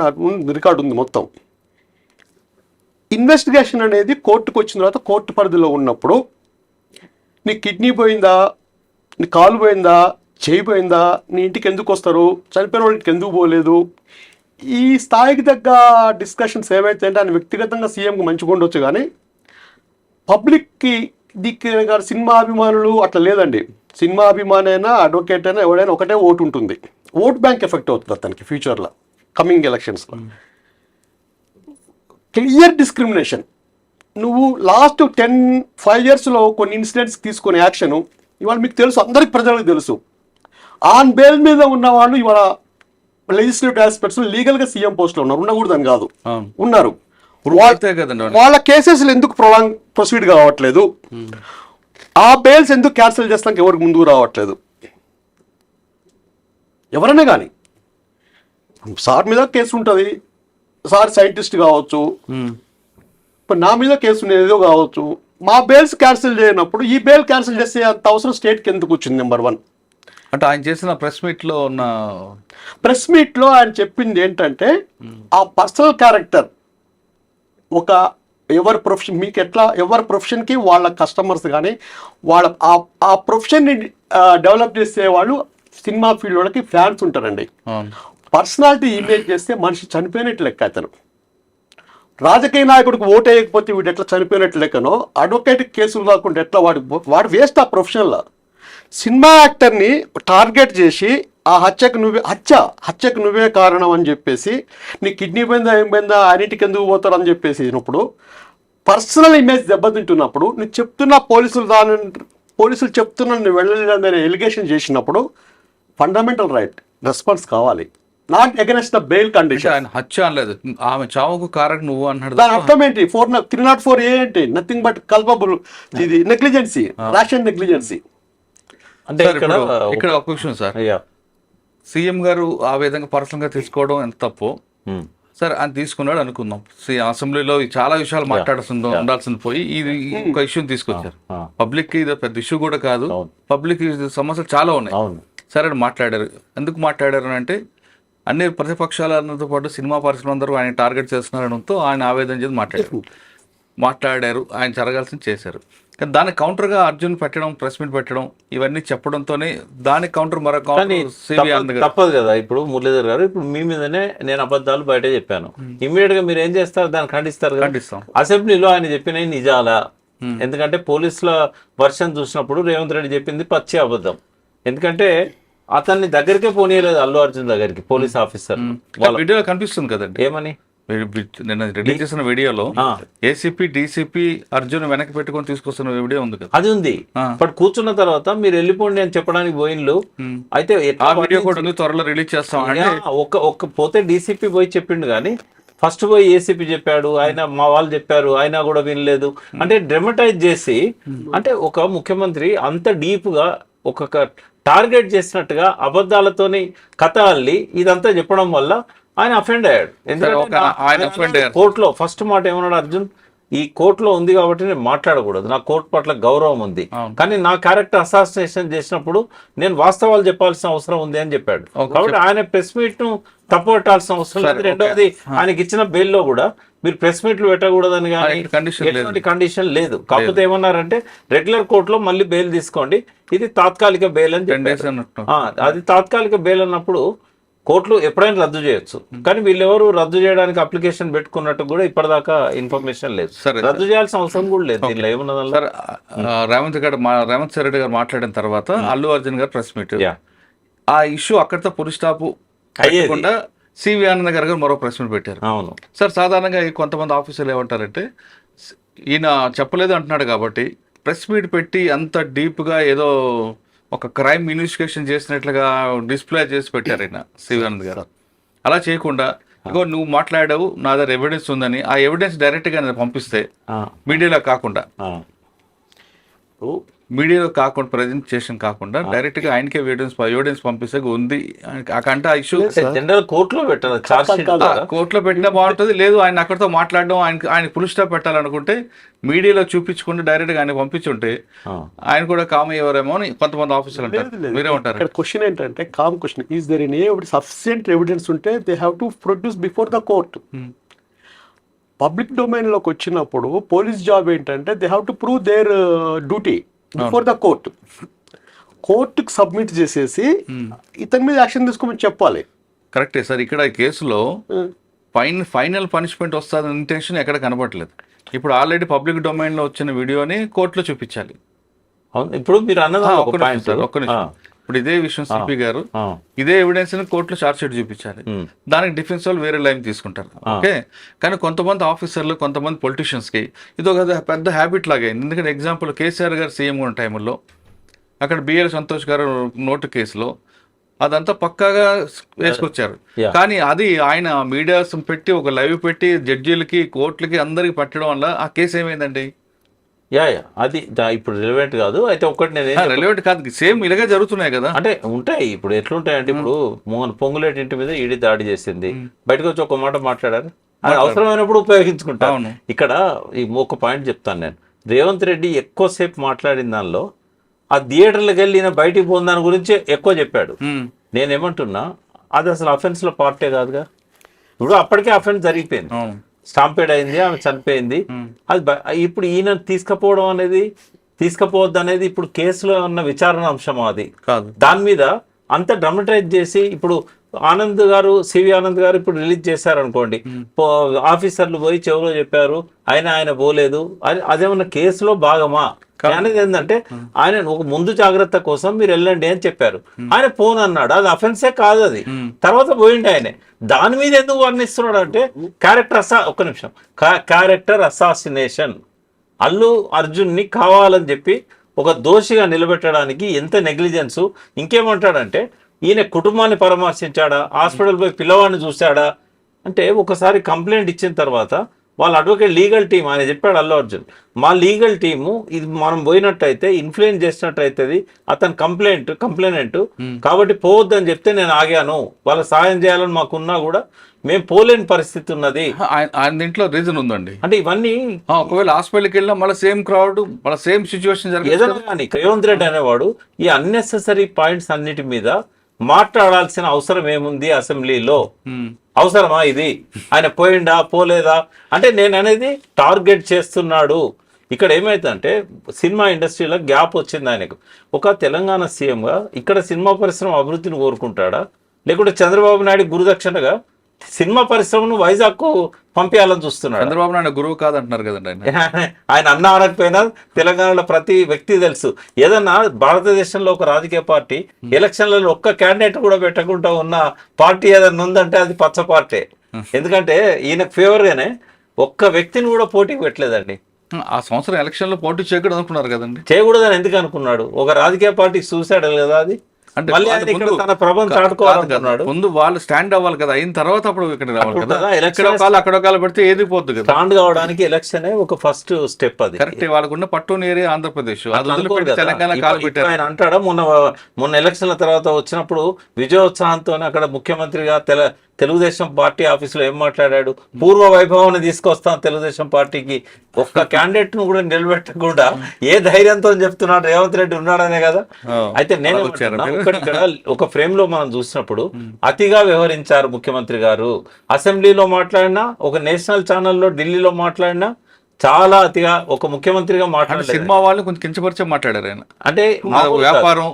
రికార్డు ఉంది మొత్తం. ఇన్వెస్టిగేషన్ అనేది కోర్టుకు వచ్చిన తర్వాత కోర్టు పరిధిలో ఉన్నప్పుడు నీ కిడ్నీ పోయిందా, నీ కాలు పోయిందా, చేయి పోయిందా, నీ ఇంటికి ఎందుకు వస్తారు, చనిపోయిన వాళ్ళ ఇంటికి ఎందుకు పోలేదు, ఈ స్థాయికి తగ్గ డిస్కషన్స్ ఏవైతే అంటే ఆయన వ్యక్తిగతంగా సీఎంకి మంచిగా ఉండొచ్చు, కానీ పబ్లిక్కి గారు సినిమా అభిమానులు అట్లా లేదండి. సినిమా అభిమాని అయినా అడ్వకేట్ అయినా ఎవడైనా ఒకటే ఓటు ఉంటుంది. ఓట్ బ్యాంక్ ఎఫెక్ట్ అవుతుంది అతనికి ఫ్యూచర్లో కమింగ్ ఎలక్షన్స్లో. Clear discrimination. నువ్వు లాస్ట్ 5 yearsలో కొన్ని ఇన్సిడెంట్స్ తీసుకునే యాక్షను ఇవాళ మీకు తెలుసు, అందరికి ప్రజలకు తెలుసు. ఆన్ బెయిల్ మీద ఉన్న వాళ్ళు ఇవాళ లెజిస్లేటివ్ ఆస్పెక్ట్స్ లీగల్గా సీఎం పోస్ట్లో ఉన్నారు, ఉండకూడదని కాదు, ఉన్నారు. వాళ్ళ కేసెస్లు ఎందుకు ప్రొసీడ్ కావట్లేదు, ఆ బెయిల్స్ ఎందుకు క్యాన్సిల్ చేస్తానికి ఎవరికి ముందుకు రావట్లేదు? ఎవరైనా కానీ సార్ మీద కేసు ఉంటుంది, సార్ సైంటిస్ట్ కావచ్చు, ఇప్పుడు నా మీద కేసు ఉండేదో కావచ్చు, మా బెయిల్స్ క్యాన్సిల్ చేయనప్పుడు ఈ బెయిల్ క్యాన్సిల్ చేసే అంత అవసరం స్టేట్కి ఎందుకు వచ్చింది? నెంబర్ 1. అంటే ఆయన చేసిన ప్రెస్ మీట్లో ఆయన చెప్పింది ఏంటంటే ఆ పర్సనల్ క్యారెక్టర్, ఒక ఎవరి ప్రొఫెషన్ మీకు ఎట్లా ఎవరి ప్రొఫెషన్కి వాళ్ళ కస్టమర్స్ కానీ వాళ్ళ ఆ ప్రొఫెషన్ని డెవలప్ చేసే వాళ్ళు సినిమా ఫీల్డ్ వాళ్ళకి ఫ్యాన్స్ ఉంటారండి. పర్సనాలిటీ ఇమేజ్ చేస్తే మనిషి చనిపోయినట్టు లెక్క. అతను రాజకీయ నాయకుడికి ఓటు వేయకపోతే వీడు ఎట్లా చనిపోయినట్టు లెక్కనో, అడ్వకేట్ కేసులు రాకుండా ఎట్లా వాడు వేస్ట్ ఆ ప్రొఫెషన్లో. సినిమా యాక్టర్ని టార్గెట్ చేసి ఆ హత్యకు నువ్వే కారణం అని చెప్పేసి, నీ కిడ్నీ పోయిందా ఏం పోయిందా అన్నిటికి ఎందుకు పోతారు అని చెప్పేసినప్పుడు, పర్సనల్ ఇమేజ్ దెబ్బతింటున్నప్పుడు, నువ్వు చెప్తున్న పోలీసులు చెప్తున్నా నువ్వు వెళ్ళలేదని ఎలిగేషన్ చేసినప్పుడు ఫండమెంటల్ రైట్ రెస్పాన్స్ కావాలి, not against the bail condition. ఆయన హత్య అనలేదు, ఆమె చావుకు కారణం నువ్వు అన్నాడు. దాని అర్థం ఏంటి? 304A ఏంటి? నథింగ్ బట్ కల్పబుల్, ఇది నెగ్లిజెన్సీ, రేషన్ నెగ్లిజెన్సీ. అంటే ఇక్కడ ఒక విషయం సార్, సీఎం గారు ఆ విధంగా పర్సనల్ గా తీసుకోవడం ఎంత తప్పు సార్ అని తీసుకున్నాడు అనుకుందాం. అసెంబ్లీలో చాలా విషయాలు ఉండాల్సింది పోయి ఇది ఒక ఇష్యూని తీసుకొచ్చారు. పబ్లిక్ కి ఇది పెద్ద ఇష్యూ కూడా కాదు, పబ్లిక్ సమస్యలు చాలా ఉన్నాయి. సరే అని మాట్లాడారు. ఎందుకు మాట్లాడారు అంటే అన్ని ప్రతిపక్షాలతో పాటు సినిమా పరిశ్రమ అందరూ ఆయన టార్గెట్ చేస్తున్నారనడంతో ఆయన ఆవేదన చేసి మాట్లాడారు. ఆయన జరగాల్సింది చేశారు. కానీ దానికి కౌంటర్గా అర్జున్ పెట్టడం, ప్రెస్ మీట్ పెట్టడం, ఇవన్నీ చెప్పడంతోనే దానికి కౌంటర్ మరొక తప్పదు కదా. ఇప్పుడు మురళీధర్ గారు, ఇప్పుడు మీ మీదనే నేను అబద్ధాలు బయట చెప్పాను, ఇమీడియట్ గా మీరు ఏం చేస్తారు? దాన్ని ఖండిస్తారు. ఖండిస్తాం. అసెంబ్లీలో ఆయన చెప్పినవి నిజాలా? ఎందుకంటే పోలీసుల వర్షన్ చూసినప్పుడు రేవంత్ రెడ్డి చెప్పింది పచ్చి అబద్ధం. ఎందుకంటే అతన్ని దగ్గరికే పోనీయలేదు అల్లు అర్జున్ దగ్గరికి పోలీస్ ఆఫీసర్. వీడియోలో కనిపిస్తుంది కదండి ఏమని, నిన్న రిలీజ్ చేసిన వీడియోలో ఏసీపీ డీసీపీ అర్జున్ వెనక్కి పెట్టుకొని తీసుకొస్తున్న వీడియో ఉంది కదా, అది ఉంది. బట్ కూర్చున్న తర్వాత మీరు వెళ్ళిపోండి అని చెప్పడానికి పోయిన్లు. అయితే ఆ వీడియో కూడా ఉంది, త్వరలో రిలీజ్ చేస్తాం. ఒక్క పోతే డీసీపీ పోయి చెప్పిండు, కానీ ఫస్ట్ పోయి ఏసీపీ చెప్పాడు, ఆయన మా వాళ్ళు చెప్పారు, అయినా కూడా వినలేదు. అంటే డ్రమటైజ్ చేసి, అంటే ఒక ముఖ్యమంత్రి అంత డీప్ గా ఒక టార్గెట్ చేసినట్టుగా అబద్ధాలతోని కథ అల్లి ఇదంతా చెప్పడం వల్ల ఆయన అఫెండ్ అయ్యాడు. ఎందుకంటే కోర్టులో ఫస్ట్ మాట ఏమన్నాడు అర్జున్, ఈ కోర్టులో ఉంది కాబట్టి నేను మాట్లాడకూడదు, నా కోర్టు పట్ల గౌరవం ఉంది, అవును. కానీ నా క్యారెక్టర్ అసాసినేషన్ చేసినప్పుడు నేను వాస్తవాలు చెప్పాల్సిన అవసరం ఉంది అని చెప్పాడు. ఓకే, కాబట్టి ఆయన ప్రెస్ మీట్ ను తప్పుపట్టాల్సిన అవసరం లేదు. సరే, రెండవది ఆయనకి ఇచ్చిన బెయిల్లో కూడా మీరు ప్రెస్ మీట్లు పెట్టకూడదని కానీ కండిషన్ లేదు. ఎటువంటి కండిషన్ లేదు. కాకపోతే ఏమన్నారంటే రెగ్యులర్ కోర్టులో మళ్ళీ బెయిల్ తీసుకోండి, ఇది తాత్కాలిక బెయిల్ అని 10 days చెప్పారు. అన్నట్టు. అది తాత్కాలిక బెయిల్ అన్నప్పుడు కోర్టులు ఎప్పుడైనా రద్దు చేయొచ్చు, కానీ వీళ్ళెవరు రద్దు చేయడానికి అప్లికేషన్ పెట్టుకున్నట్టు కూడా ఇప్పటిదాకా ఇన్ఫర్మేషన్ లేదు. సరే, రద్దు చేయాల్సిన అవసరం కూడా లేదు దీనిలో ఏమున్నదల్లా. సార్, రేవంత్ రెడ్డి గారు మాట్లాడిన తర్వాత అల్లు అర్జున్ గారు ప్రెస్ మీట్, యా. ఆ ఇష్యూ అక్కడితో పులి స్టాప్ అయ్యేది. అయ్యకుండా సివి ఆనంద్ గారు మరో ప్రెస్ మీట్ పెట్టారు. అవును సార్, సాధారణంగా ఈ కొంతమంది ఆఫీసర్లు ఏమంటారంటే ఈయన చెప్పలేదు అంటున్నాడు కాబట్టి ప్రెస్ మీట్ పెట్టి అంత డీప్గా ఏదో ఒక క్రైమ్ ఇన్వెస్టిగేషన్ చేసినట్లుగా డిస్ప్లే చేసి పెట్టారు ఆయన సివి ఆనంద్ గారు. అలా చేయకుండా ఇగో నువ్వు మాట్లాడావు, నా దగ్గర ఎవిడెన్స్ ఉందని ఆ ఎవిడెన్స్ డైరెక్ట్గా నేను పంపిస్తే మీడియాలో కాకుండా ప్రజెంటేషన్ కాకుండా డైరెక్ట్ గా ఆయనకే ఎవిడెన్స్ పంపిస్తే ఉంది అకంటే ఆ ఇష్యూ జనరల్ కోర్టులో పెట్టాలి, చార్జ్ షీట్ కోర్టులో పెట్టినా బాగుంటుంది. లేదు ఆయన అక్కడితో మాట్లాడడం, ఆయన పులి స్టాప్ పెట్టాలనుకుంటే మీడియాలో చూపించుకుంటే డైరెక్ట్ గా ఆయన పంపించుంటే ఆయన కూడా కామ్ అయ్యేవారేమో అని కొంతమంది ఆఫీసర్లు అంటారు. మీరే ఉంటారు. ఇక్కడ క్వశ్చన్ ఏంటంటే కామ్ question, is there any sufficient evidence ఉంటే they have to produce before the court. Public డొమైన్లోకి వచ్చినప్పుడు పోలీస్ జాబ్ ఏంటంటే they have to prove their duty before the court. కోర్టుకి సబ్మిట్ చేసేసి ఇతని మీద యాక్షన్ తీసుకోమని చెప్పాలి. కరెక్టే సార్. ఇక్కడ ఈ కేసులో ఫైనల్ పనిష్మెంట్ వస్తుందని ఇంటెన్షన్ ఎక్కడ కనబడలేదు. ఇప్పుడు ఆల్రెడీ పబ్లిక్ డొమైన్ లో వచ్చిన వీడియోని కోర్టులో చూపించాలి. అవును, ఇప్పుడు మీరు అన్నది ఒక పాయింట్ సార్. ఒక్క నిమిషం. ఇప్పుడు ఇదే విషయం సిపి గారు ఇదే ఎవిడెన్స్ ని కోర్టులో చార్జ్ షీట్ చూపించాలి. దానికి డిఫెన్స్ వాళ్ళు వేరే లైన్ తీసుకుంటారు. ఓకే, కానీ కొంతమంది ఆఫీసర్లు, కొంతమంది పొలిటీషియన్స్ కి ఇది ఒక పెద్ద హ్యాబిట్ లాగా అయింది. ఎందుకంటే ఎగ్జాంపుల్ కేసీఆర్ గారు సీఎం ఉన్న టైంలో అక్కడ బిఎల్ సంతోష్ గారు నోటు కేసులో అదంతా పక్కాగా వేసుకొచ్చారు. కానీ అది ఆయన మీడియా పెట్టి ఒక లైవ్ పెట్టి జడ్జీలకి, కోర్టులకి అందరికి పెట్టడం వల్ల ఆ కేసు ఏమైందండి? యా అది ఇప్పుడు రిలవెంట్ కాదు. అయితే ఒకటి నేను రిలవెంట్ కాదు, సేమ్ ఇలాగే జరుగుతున్నాయి కదా. అంటే ఉంటాయి. ఇప్పుడు ఎట్లుంటాయంటే ఇప్పుడు పొంగులేటి ఇంటి మీద ఈడీ దాడి చేసింది, బయటకు వచ్చి ఒక మాట మాట్లాడారు, అది అవసరమైనప్పుడు ఉపయోగించుకుంటాను. ఇక్కడ ఈ ఒక పాయింట్ చెప్తాను నేను. రేవంత్ రెడ్డి ఎక్కువసేపు మాట్లాడిన దానిలో ఆ థియేటర్లకు వెళ్ళి బయటికి పోయిన దాని గురించి ఎక్కువ చెప్పాడు. నేనేమంటున్నా, అది అసలు అఫెన్స్ లో పార్టే కాదుగా. ఇప్పుడు అప్పటికే అఫెన్స్ జరిగిపోయింది, స్టాంపేడ్ అయింది, ఆమె చనిపోయింది. అది ఇప్పుడు ఈయన తీసుకపోవద్దు అనేది ఇప్పుడు కేసులో ఉన్న విచారణ అంశం అది కాదు. దాని మీద అంత డ్రమటైజ్ చేసి ఇప్పుడు ఆనంద్ గారు, సివి ఆనంద్ గారు ఇప్పుడు రిలీజ్ చేశారు అనుకోండి, ఆఫీసర్లు పోయి చెవులో చెప్పారు, ఆయన పోలేదు, అదేమన్నా కేసులో భాగమా అనేది ఏంటంటే ఆయన ఒక ముందు జాగ్రత్త కోసం మీరు వెళ్ళండి అని చెప్పారు, ఆయన ఫోన్ అన్నాడు, అది అఫెన్సే కాదు. అది తర్వాత పోయింది ఆయనే. దాని మీద ఎందుకు వర్ణిస్తున్నాడు అంటే క్యారెక్టర్ అసాసినేషన్. అల్లు అర్జున్ ని కావాలని చెప్పి ఒక దోషిగా నిలబెట్టడానికి ఎంత నెగ్లిజెన్స్. ఇంకేమంటాడంటే ఈయన కుటుంబాన్ని పరామర్శించాడా, హాస్పిటల్ పోయి పిల్లవాడిని చూశాడా అంటే, ఒకసారి కంప్లైంట్ ఇచ్చిన తర్వాత వాళ్ళ అడ్వకేట్ లీగల్ టీం ఆయన చెప్పాడు, అల్లు అర్జున్ మా లీగల్ టీము ఇది మనం పోయినట్టయితే ఇన్ఫ్లుయెన్స్ చేసినట్టు అవుతుంది, అతను కంప్లైనెంట్ కాబట్టి పోవద్దని చెప్తే నేను ఆగాను, వాళ్ళ సాయం చేయాలని మాకున్నా కూడా మేము పోలేని పరిస్థితి ఉన్నది. ఆయన దీంట్లో రీజన్ ఉందండి. అంటే ఇవన్నీ ఒకవేళ హాస్పిటల్కి వెళ్ళినా మళ్ళీ సేమ్ క్రౌడ్, మళ్ళీ సేమ్ సిచ్యువేషన్ ఏదైనా కానీ రేవంత్ రెడ్డి అనేవాడు ఈ అన్నెసెసరీ పాయింట్స్ అన్నిటి మీద మాట్లాడాల్సిన అవసరం ఏముంది అసెంబ్లీలో? అవసరమా ఇది? ఆయన పోయిండా పోలేదా అంటే నేను అనేది టార్గెట్ చేస్తున్నాడు. ఇక్కడ ఏమైతుందంటే సినిమా ఇండస్ట్రీలో గ్యాప్ వచ్చింది ఆయనకు. ఒక తెలంగాణ సీఎంగా ఇక్కడ సినిమా పరిశ్రమ అభివృద్ధిని కోరుకుంటాడా, లేకుంటే చంద్రబాబు నాయుడు గురుదక్షిణగా సినిమా పరిశ్రమను వైజాగ్ పంపించాలని చూస్తున్నాడు? చంద్రబాబు నాయుడు గురువు కాదంటున్నారు కదండి ఆయన అన్న అనకపోయినా తెలంగాణలో ప్రతి వ్యక్తి తెలుసు. ఏదన్నా భారతదేశంలో ఒక రాజకీయ పార్టీ ఎలక్షన్లలో ఒక్క క్యాండిడేట్ కూడా పెట్టకుండా ఉన్న పార్టీ ఏదన్నా ఉందంటే అది పచ్చ పార్టీ. ఎందుకంటే ఈయనకు ఫేవర్ గానే ఒక్క వ్యక్తిని కూడా పోటీకి పెట్టలేదండి. ఆ సంవత్సరం ఎలక్షన్ లో పోటీ చేయకూడదు అనుకున్నారు కదండి. చేయకూడదని ఎందుకు అనుకున్నాడు? ఒక రాజకీయ పార్టీకి చూశాడు కదా అది. అంటే తన ప్రభావం చాటుకోవాలనుకున్నాడు. ముందు వాళ్ళు స్టాండ్ అవ్వాలి కదా, అయిన తర్వాత అప్పుడు ఇక్కడ రావాలి కదా. అక్కడ పెడితే ఏది పోతుంది కదా. స్టాండ్ కావడానికి ఎలక్షన్ ఒక ఫస్ట్ స్టెప్. అది కరెక్ట్. వాళ్ళకున్న పట్టుని ఏరియా ఆంధ్రప్రదేశ్, తెలంగాణ కాలు పెట్టారు. ఆయన అంటాడా మొన్న ఎలక్షన్ల తర్వాత వచ్చినప్పుడు విజయోత్సాహంతో అక్కడ ముఖ్యమంత్రిగా తెలుగుదేశం పార్టీ ఆఫీసులో ఏం మాట్లాడాడు? పూర్వ వైభవాన్ని తీసుకొస్తాం తెలుగుదేశం పార్టీకి. ఒక్క క్యాండిడేట్ ను కూడా నిలబెట్టకుండా ఏ ధైర్యంతో చెప్తున్నాడు రేవంత్ రెడ్డి ఉన్నాడనే కదా. అయితే నేను ఒక ఫ్రేమ్ లో మనం చూసినప్పుడు అతిగా వ్యవహరించారు ముఖ్యమంత్రి గారు. అసెంబ్లీలో మాట్లాడినా, ఒక నేషనల్ ఛానల్లో ఢిల్లీలో మాట్లాడినా చాలా అతిగా ఒక ముఖ్యమంత్రిగా మాట్లాడలేదు. సినిమా వాళ్ళు కొంచెం కించపరిచే మాట్లాడారు ఆయన. అంటే వ్యాపారం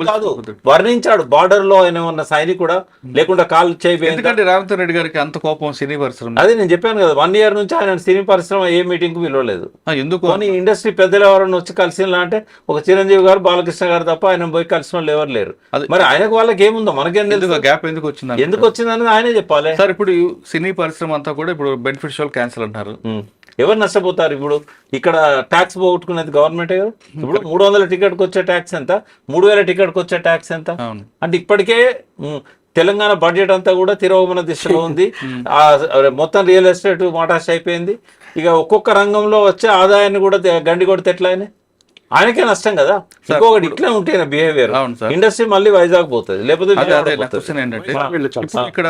కాదు, వర్ణించాడు. బార్డర్ లో ఆయన ఉన్న సైనికుడా లేకుండా కాలు చేయి. ఎందుకంటే రేవంత్ రెడ్డి గారికి అంత కోపం సినీ పరిశ్రమ. అదే నేను చెప్పాను కదా, 1 year నుంచి ఆయన సినీ పరిశ్రమ ఏ మీటింగ్ కు పిలవలేదు. ఎందుకు? కానీ ఇండస్ట్రీ పెద్దలు ఎవరైనా వచ్చి కలిసిన అంటే ఒక చిరంజీవి గారు, బాలకృష్ణ గారు తప్ప ఆయన పోయి కలిసిన వాళ్ళు ఎవరు లేరు. మరి ఆయనకు వాళ్ళకి ఏముందో మనకేం తెలుసు. గ్యాప్ ఎందుకు వచ్చింది, ఎందుకు వచ్చిందని ఆయనే చెప్పాలి. సార్ ఇప్పుడు సినీ పరిశ్రమ అంతా కూడా ఇప్పుడు బెనిఫిషియల్ క్యాన్సల్ అంటారు. ఎవరు నష్టపోతారు? ఇప్పుడు ఇక్కడ ట్యాక్స్ పోగొట్టుకునేది గవర్నమెంటే కదా. ఇప్పుడు 300 టికెట్కి వచ్చే ట్యాక్స్ ఎంత, 3000 టికెట్కి వచ్చే ట్యాక్స్ ఎంత? అంటే ఇప్పటికే తెలంగాణ బడ్జెట్ అంతా కూడా తిరోగమన దిశలో ఉంది. మొత్తం రియల్ ఎస్టేట్ మాటాష్ అయిపోయింది. ఇక ఒక్కొక్క రంగంలో వచ్చే ఆదాయాన్ని కూడా గండి కొడితే ఎట్లా ఆయనకే నష్టం కదా. ఇంకొకటి ఇట్లా ఉంటే బిహేవియర్ ఇండస్ట్రీ మళ్ళీ వైజాగ్ పోతుంది, లేకపోతే ఇక్కడ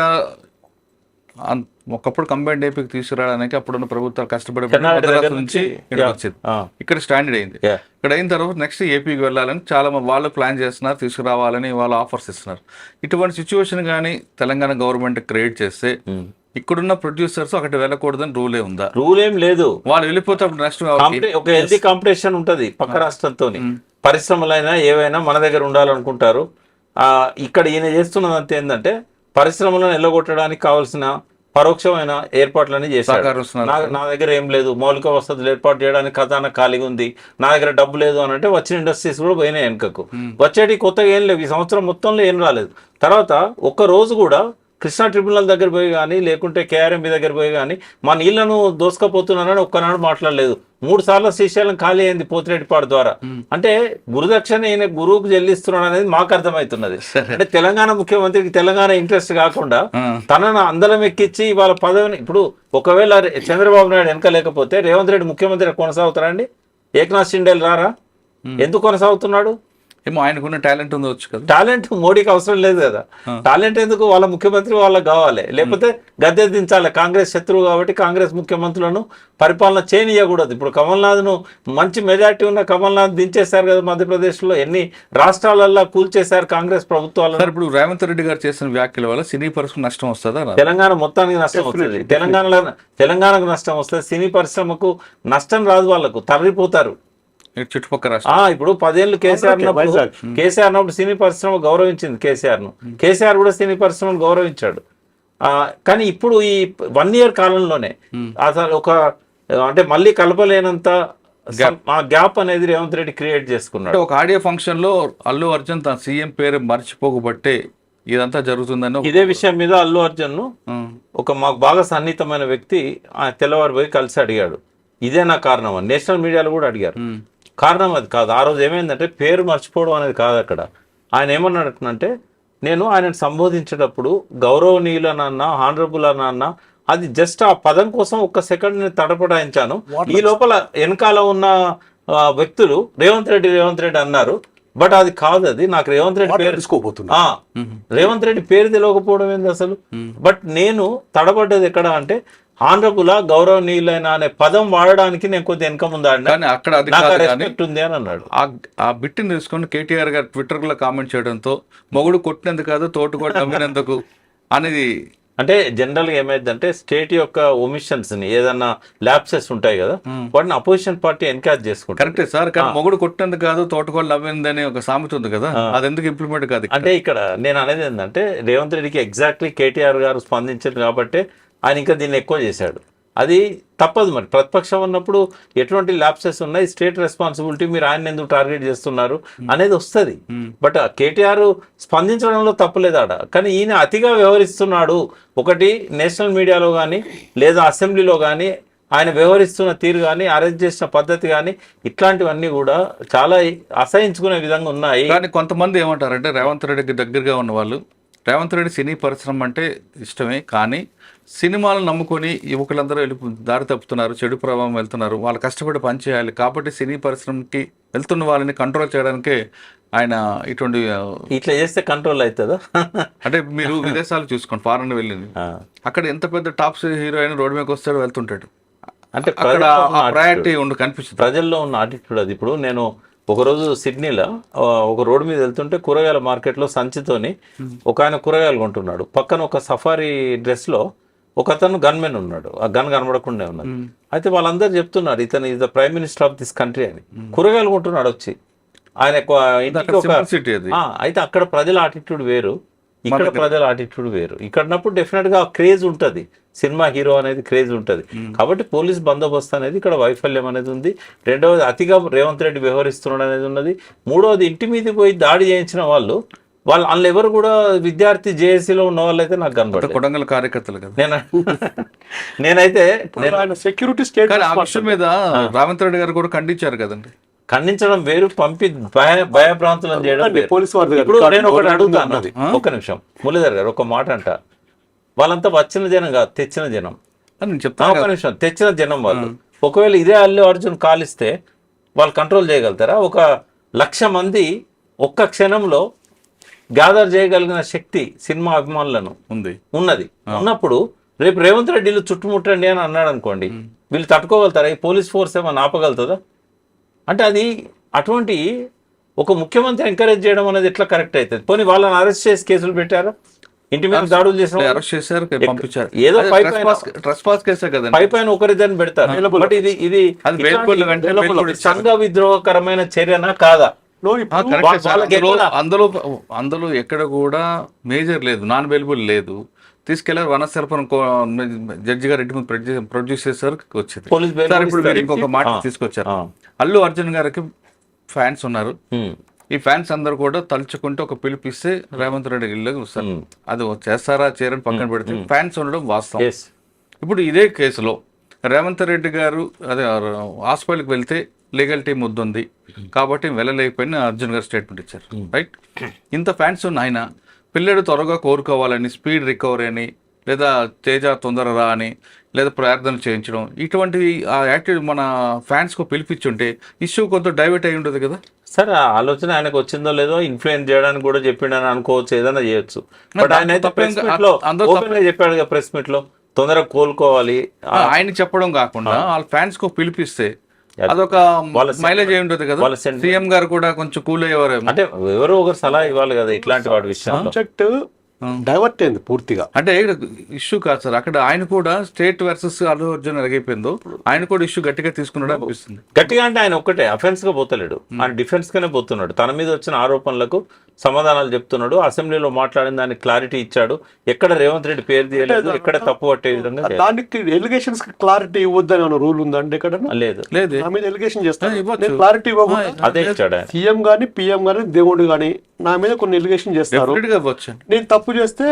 ఒకప్పుడు కంబైన్డ్ ఏపీకి తీసుకురావడానికి అప్పుడున్న ప్రభుత్వాలు కష్టపడి మద్రాసు నుంచి ఇక్కడ వచ్చింది. ఇక్కడ స్టాండర్డ్ అయింది. ఇక్కడ అయిన తర్వాత నెక్స్ట్ ఏపీకి వెళ్ళాలని చాలా వాళ్ళు ప్లాన్ చేస్తున్నారు, తీసుకురావాలని వాళ్ళు ఆఫర్స్ ఇస్తున్నారు. ఇటువంటి సిచ్యువేషన్ కానీ తెలంగాణ గవర్నమెంట్ క్రియేట్ చేస్తే ఇక్కడున్న ప్రొడ్యూసర్స్ అక్కడికి వెళ్ళకూడదని రూలే ఉందా? రూల్ ఏం లేదు. వాళ్ళు వెళ్ళిపోతే నష్టం. ఒక హెల్తీ కాంపిటీషన్ ఉంటది పక్క రాష్ట్రంతో. పరిశ్రమలైనా ఏవైనా మన దగ్గర ఉండాలనుకుంటారు. ఇక్కడ ఈయన చేస్తున్నది అంతే ఏంటంటే పరిశ్రమలను ఎల్లగొట్టడానికి కావాల్సిన పరోక్షమైన ఏర్పాట్లన్నీ చేశారు. నా దగ్గర ఏం లేదు, మౌలిక వసతులు ఏర్పాటు చేయడానికి ఖజానా ఖాళీగా ఉంది, నా దగ్గర డబ్బు లేదు అని అంటే వచ్చిన ఇండస్ట్రీస్ కూడా పోయినాయి వెనుకకు. వచ్చేటి కొత్తగా ఏం లేవు, ఈ సంవత్సరం మొత్తంలో ఏం రాలేదు. తర్వాత ఒక్క రోజు కూడా కృష్ణా ట్రిబ్యునల్ దగ్గర పోయి కానీ లేకుంటే కేఆర్ఎంబి దగ్గర పోయి కానీ మా నీళ్లను దోసుకపోతున్నారని ఒక్కనాడు మాట్లాడలేదు. 3 సార్లు శ్రీశైలం ఖాళీ అయింది పోతిరెడ్డిపాడు ద్వారా. అంటే గురుదక్షిణ ఈయన గురువుకు చెల్లిస్తున్నాడు అనేది మాకు అర్థమవుతున్నది. అంటే తెలంగాణ ముఖ్యమంత్రికి తెలంగాణ ఇంట్రెస్ట్ కాకుండా తనను అందలం ఎక్కించి వాళ్ళ పదవిని. ఇప్పుడు ఒకవేళ చంద్రబాబు నాయుడు వెనక లేకపోతే రేవంత్ రెడ్డి ముఖ్యమంత్రి కొనసాగుతారండి? ఏకనాథ్ షిండేలు రారా? ఎందుకు కొనసాగుతున్నాడు? ఏమో ఆయనకున్న టాలెంట్ ఉండవచ్చు కదా. టాలెంట్ మోడీకి అవసరం లేదు కదా. టాలెంట్ ఎందుకు? వాళ్ళ ముఖ్యమంత్రి వాళ్ళకి కావాలి, లేకపోతే గద్దె దించాలి. కాంగ్రెస్ శత్రువు కాబట్టి కాంగ్రెస్ ముఖ్యమంత్రులను పరిపాలన చేయనీయకూడదు. ఇప్పుడు కమల్నాథ్ను మంచి మెజార్టీ ఉన్న కమల్నాథ్ దించేశారు కదా మధ్యప్రదేశ్లో. ఎన్ని రాష్ట్రాలల్లో కూల్చేశారు కాంగ్రెస్ ప్రభుత్వాలు. ఇప్పుడు రేవంత్ రెడ్డి గారు చేసిన వ్యాఖ్యల వల్ల సినీ పరిశ్రమ నష్టం వస్తుందా? తెలంగాణ మొత్తానికి నష్టం వస్తుంది. తెలంగాణకు నష్టం వస్తుంది, సినీ పరిశ్రమకు నష్టం రాదు. వాళ్ళకు తరలిపోతారు చుట్టుపక్కల రాష్ట్రం. ఇప్పుడు 10 ఏళ్ళు కేసీఆర్ అన్నప్పుడు సినీ పరిశ్రమ గౌరవించింది కేసీఆర్ కూడా సినీ పరిశ్రమను గౌరవించాడు. కానీ ఇప్పుడు ఈ 1 year కాలంలోనే అసలు అంటే మళ్ళీ కలపలేనంత గ్యాప్ అనేది రేవంత్ రెడ్డి క్రియేట్ చేసుకున్నాడు. ఒక ఆడియో ఫంక్షన్ లో అల్లు అర్జున్ తన సీఎం పేరు మర్చిపోకబట్టే ఇదంతా జరుగుతుందని ఇదే విషయం మీద అల్లు అర్జున్ మాకు బాగా సన్నిహితమైన వ్యక్తి తెల్లవారు పోయి కలిసి అడిగాడు, ఇదే నా కారణం అని. నేషనల్ మీడియాలో కూడా అడిగారు. కారణం అది కాదు. ఆ రోజు ఏమైందంటే పేరు మర్చిపోవడం అనేది కాదు. అక్కడ ఆయన ఏమన్నాడంటే, నేను ఆయనను సంబోధించేటప్పుడు గౌరవనీయులనన్న హానరబుల్ అన్న అది జస్ట్ ఆ పదం కోసం 1 సెకండ్ నేను తడపడాయించాను. ఈ లోపల వెనకాల ఉన్న వ్యక్తులు రేవంత్ రెడ్డి అన్నారు. బట్ అది కాదు, అది నాకు రేవంత్ రెడ్డి పేరు తీసుకోబోతున్నా. రేవంత్ రెడ్డి పేరు తెలియకపోవడం ఏంది అసలు? బట్ నేను తడబడ్డది ఎక్కడ అంటే ఆనరబుల్ గౌరవనీయులైన అనే పదం వాడడానికి నేను కొద్దిగా వెనక ముందు రెస్పెక్ట్ ఉంది అని అన్నాడు. ఆ బిట్టిని తీసుకొని కేటీఆర్ గారు ట్విట్టర్ లో కామెంట్ చేయడంతో మొగుడు కొట్టినందుకు కాదు తోటు కూడా నమ్మినందుకు అనేది. అంటే జనరల్ గా ఏమైందంటే స్టేట్ యొక్క ఒమిషన్స్ ని ఏదన్నా ల్యాప్సెస్ ఉంటాయి కదా, వాటిని అపోజిషన్ పార్టీ ఎన్కరేజ్ చేసుకుంటారు. కరెక్టే సార్, కానీ మొగుడు కొట్టినందుకు కాదు తోటకోళ్ళు నవ్విందని ఒక సామెత ఉంది కదా, అది ఎందుకు ఇంప్లిమెంట్ కాదు? అంటే ఇక్కడ నేను అనేది ఏంటంటే రేవంత్ రెడ్డికి ఎగ్జాక్ట్లీ కేటీఆర్ గారు స్పందించారు కాబట్టి ఆయన ఇంకా దీన్ని ఎక్కువ చేశాడు. అది తప్పదు. మరి ప్రతిపక్షం ఉన్నప్పుడు ఎటువంటి ల్యాప్సెస్ ఉన్నాయి, స్టేట్ రెస్పాన్సిబిలిటీ, మీరు ఆయన ఎందుకు టార్గెట్ చేస్తున్నారు అనేది వస్తుంది. బట్ కేటీఆర్ స్పందించడంలో తప్పులేదు ఆడ. కానీ ఈయన అతిగా వ్యవహరిస్తున్నాడు. ఒకటి నేషనల్ మీడియాలో కానీ లేదా అసెంబ్లీలో కానీ ఆయన వ్యవహరిస్తున్న తీరు కానీ అరెస్ట్ చేసిన పద్ధతి కానీ ఇట్లాంటివన్నీ కూడా చాలా అసహించుకునే విధంగా ఉన్నాయి. కానీ కొంతమంది ఏమంటారంటే రేవంత్ రెడ్డికి దగ్గరగా ఉన్న వాళ్ళు, రేవంత్ రెడ్డి సినీ పరిశ్రమ అంటే ఇష్టమే, కానీ సినిమాలను నమ్ముకొని యువకులందరూ దారి తప్పుతున్నారు, చెడు ప్రభావం వెళ్తున్నారు, వాళ్ళు కష్టపడి పనిచేయాలి కాబట్టి సినీ పరిశ్రమకి వెళ్తున్న వాళ్ళని కంట్రోల్ చేయడానికే ఆయన ఇటువంటి ఇట్లా చేస్తే కంట్రోల్ అవుతుందా? అంటే మీరు విదేశాలు చూసుకోండి, ఫారెన్ వెళ్ళింది, అక్కడ ఎంత పెద్ద టాప్ హీరో అయినా రోడ్డు మీదకి వస్తాడు, వెళ్తుంటాడు. అంటే అక్కడ ప్రయారిటీ కనిపిస్తుంది, ప్రజల్లో ఉన్న ఆటిట్యూడ్ అది. ఇప్పుడు నేను ఒకరోజు సిడ్నీలో ఒక రోడ్డు మీద వెళ్తుంటే కూరగాయల మార్కెట్లో సంచితోని ఒక ఆయన కూరగాయలు కొంటున్నాడు, పక్కన ఒక సఫారీ డ్రెస్లో ఒక అతను గన్మెన్ ఉన్నాడు, ఆ గన్ కనబడకుండా ఉన్నది. అయితే వాళ్ళందరూ చెప్తున్నారు ఇతను is the prime minister of this country అని. కూరగాయలు కొంటున్నాడు వచ్చి ఆయన ఇంటికి ఒక. అయితే అక్కడ ప్రజల ఆటిట్యూడ్ వేరు, ఇక్కడ ప్రజల ఆటిట్యూడ్ వేరు. ఇక్కడన్నప్పుడు డెఫినెట్ గా క్రేజ్ ఉంటుంది, సినిమా హీరో అనేది క్రేజ్ ఉంటుంది. కాబట్టి పోలీస్ బందోబస్తు అనేది ఇక్కడ వైఫల్యం అనేది ఉంది. రెండవది అతిగా రేవంత్ రెడ్డి వ్యవహరిస్తున్నాడు అనేది ఉన్నది. మూడవది ఇంటి మీద పోయి దాడి చేయించిన వాళ్ళు అందులో ఎవరు కూడా విద్యార్థి జేఏసీలో ఉన్న వాళ్ళు అయితే నాకు కనబడదు, కొడంగల్ కార్యకర్తలు కదా. నేనైతే సెక్యూరిటీ స్టేట్ ఆ విషయం మీద రేవంత్ రెడ్డి గారు కూడా ఖండించారు కదండి. ఖండించడం వేరు, పంపి భయభ్రాంతులను చేయడం వేరు. ఇప్పుడు నేను ఒకటి అడుగుతాను, ఒక్క నిమిషం మురళీధర్ గారు, ఒక మాట అంట, వాళ్ళంతా వచ్చిన జనం కాదు, తెచ్చిన జనం. నేను చెప్తాను ఒక నిమిషం, తెచ్చిన జనం వాళ్ళు. ఒకవేళ ఇదే అల్లు అర్జున్ కాలిస్తే వాళ్ళు కంట్రోల్ చేయగలుగుతారా? 1,00,000 మంది ఒక్క క్షణంలో గ్యాదర్ చేయగలిగిన శక్తి సినిమా అభిమానులను ఉన్నది. ఉన్నప్పుడు రేపు రేవంత్ రెడ్డిలు చుట్టుముట్టండి అని అన్నాడు అనుకోండి, వీళ్ళు తట్టుకోగలుగుతారా? ఈ పోలీస్ ఫోర్స్ ఏమైనా ఆపగలుగుతుందా? అంటే అది అటువంటి ఒక ముఖ్యమంత్రి ఎంకరేజ్ చేయడం అనేది ఎట్లా కరెక్ట్ అవుతుంది? పోనీ వాళ్ళని అరెస్ట్ చేసి కేసులు పెట్టారా? ఇంటి మీద దాడులు చేసిన అరెస్ట్ చేశారు, పంపించారు. ఏదో పై పైన ఒకరిద్దరిని పెడతారు. బట్ ఇది సంఘ విద్రోహకరమైన చర్యనా కాదా? అందులో ఎక్కడ కూడా మేజర్ లేదు, నాన్ అవైలబుల్ లేదు. తీసుకెళ్లారు వనస్థలపురం జడ్జి గారు ఇంటి ముందు ప్రొడ్యూస్ చేశారు, వచ్చింది. ఇప్పుడు మీరు ఇంకొక మాట తీసుకొచ్చారు, అల్లు అర్జున్ గారికి ఫ్యాన్స్ ఉన్నారు. ఈ ఫ్యాన్స్ అందరూ కూడా తలుచుకుంటే ఒక పిలిపిస్తే రేవంత్ రెడ్డి ఇళ్ళకి వస్తారు. అది చేస్తారా చేయరని పక్కన పెడితే ఫ్యాన్స్ ఉండడం వాస్తవం. ఇప్పుడు ఇదే కేసులో రేవంత్ రెడ్డి గారు అదే హాస్పిటల్కి వెళ్తే లీగల్ టీం వద్దుంది కాబట్టి వెళ్ళలేకపోయినా అర్జున్ గారు స్టేట్మెంట్ ఇచ్చారు, రైట్? ఇంత ఫ్యాన్స్ ఉన్న ఆయన పిల్లడు త్వరగా కోరుకోవాలని, స్పీడ్ రికవరీ అని, లేదా తేజ తొందర రా అని, లేదా ప్రార్థనలు చేయించడం, ఇటువంటివి ఆ యాక్టివ్ మన ఫ్యాన్స్కు పిలిపించుంటే ఇష్యూ కొంత డైవర్ట్ అయి ఉంటుంది కదా. సార్ ఆ ఆలోచన ఆయనకు వచ్చిందో లేదో, ఇన్ఫ్లుయెన్స్ చేయడానికి కూడా చెప్పిండని అనుకోవచ్చు, ఏదైనా చేయొచ్చు. బట్ ఆయన అయితే ప్రెస్ మీట్ లో ఓపెన్ గా చెప్పాడు కదా, ప్రెస్ మీట్ లో తొందరగా కోలుకోవాలి ఆయన చెప్పడం కాకుండా వాళ్ళ ఫ్యాన్స్ కు పిలిపిస్తే అదొక మైలేజ్ అయి ఉంటుంది కదా. సీఎం గారు కూడా కొంచెం కూల్ అయ్యేవారు, అంటే ఎవరో ఒకరు సలహా ఇవ్వాలి కదా ఇట్లాంటి వాటి విషయం. డైవర్ట్ అయింది పూర్తిగా. అంటే ఇష్యూ కాదు సార్, అక్కడ ఆయన కూడా స్టేట్ వర్సెస్ అల్లు అర్జున్ ఎలాగైపోయిందో ఆయన కూడా ఇష్యూ గట్టిగా తీసుకున్నాడు అనిపిస్తుంది. గట్టిగా అంటే ఆయన ఒక్కటే అఫెన్స్ గా పోతలేడు, ఆయన డిఫెన్స్ గానే పోతున్నాడు. తన మీద వచ్చిన ఆరోపణలకు సమాధానాలు చెప్తున్నాడు, అసెంబ్లీలో మాట్లాడిన దానికి క్లారిటీ ఇచ్చాడు. ఎక్కడ రేవంత్ రెడ్డి పేరు తీయలేదు, ఎక్కడ తప్పు పట్టే విధంగా. దానికి ఎలిగేషన్స్ క్లారిటీ ఇవ్వద్దని రూల్ ఉందండి ఇక్కడ? లేదు లేదు, నా మీద ఎలిగేషన్ చేస్తాను, క్లారిటీ ఇవ్వకూడదు. అదే ఇచ్చాడు సీఎం గానీ పిఎం గానీ దేవుడు గానీ నా మీద కొన్ని ఎలిగేషన్ చేస్తారు, నేను తప్పు చేస్తే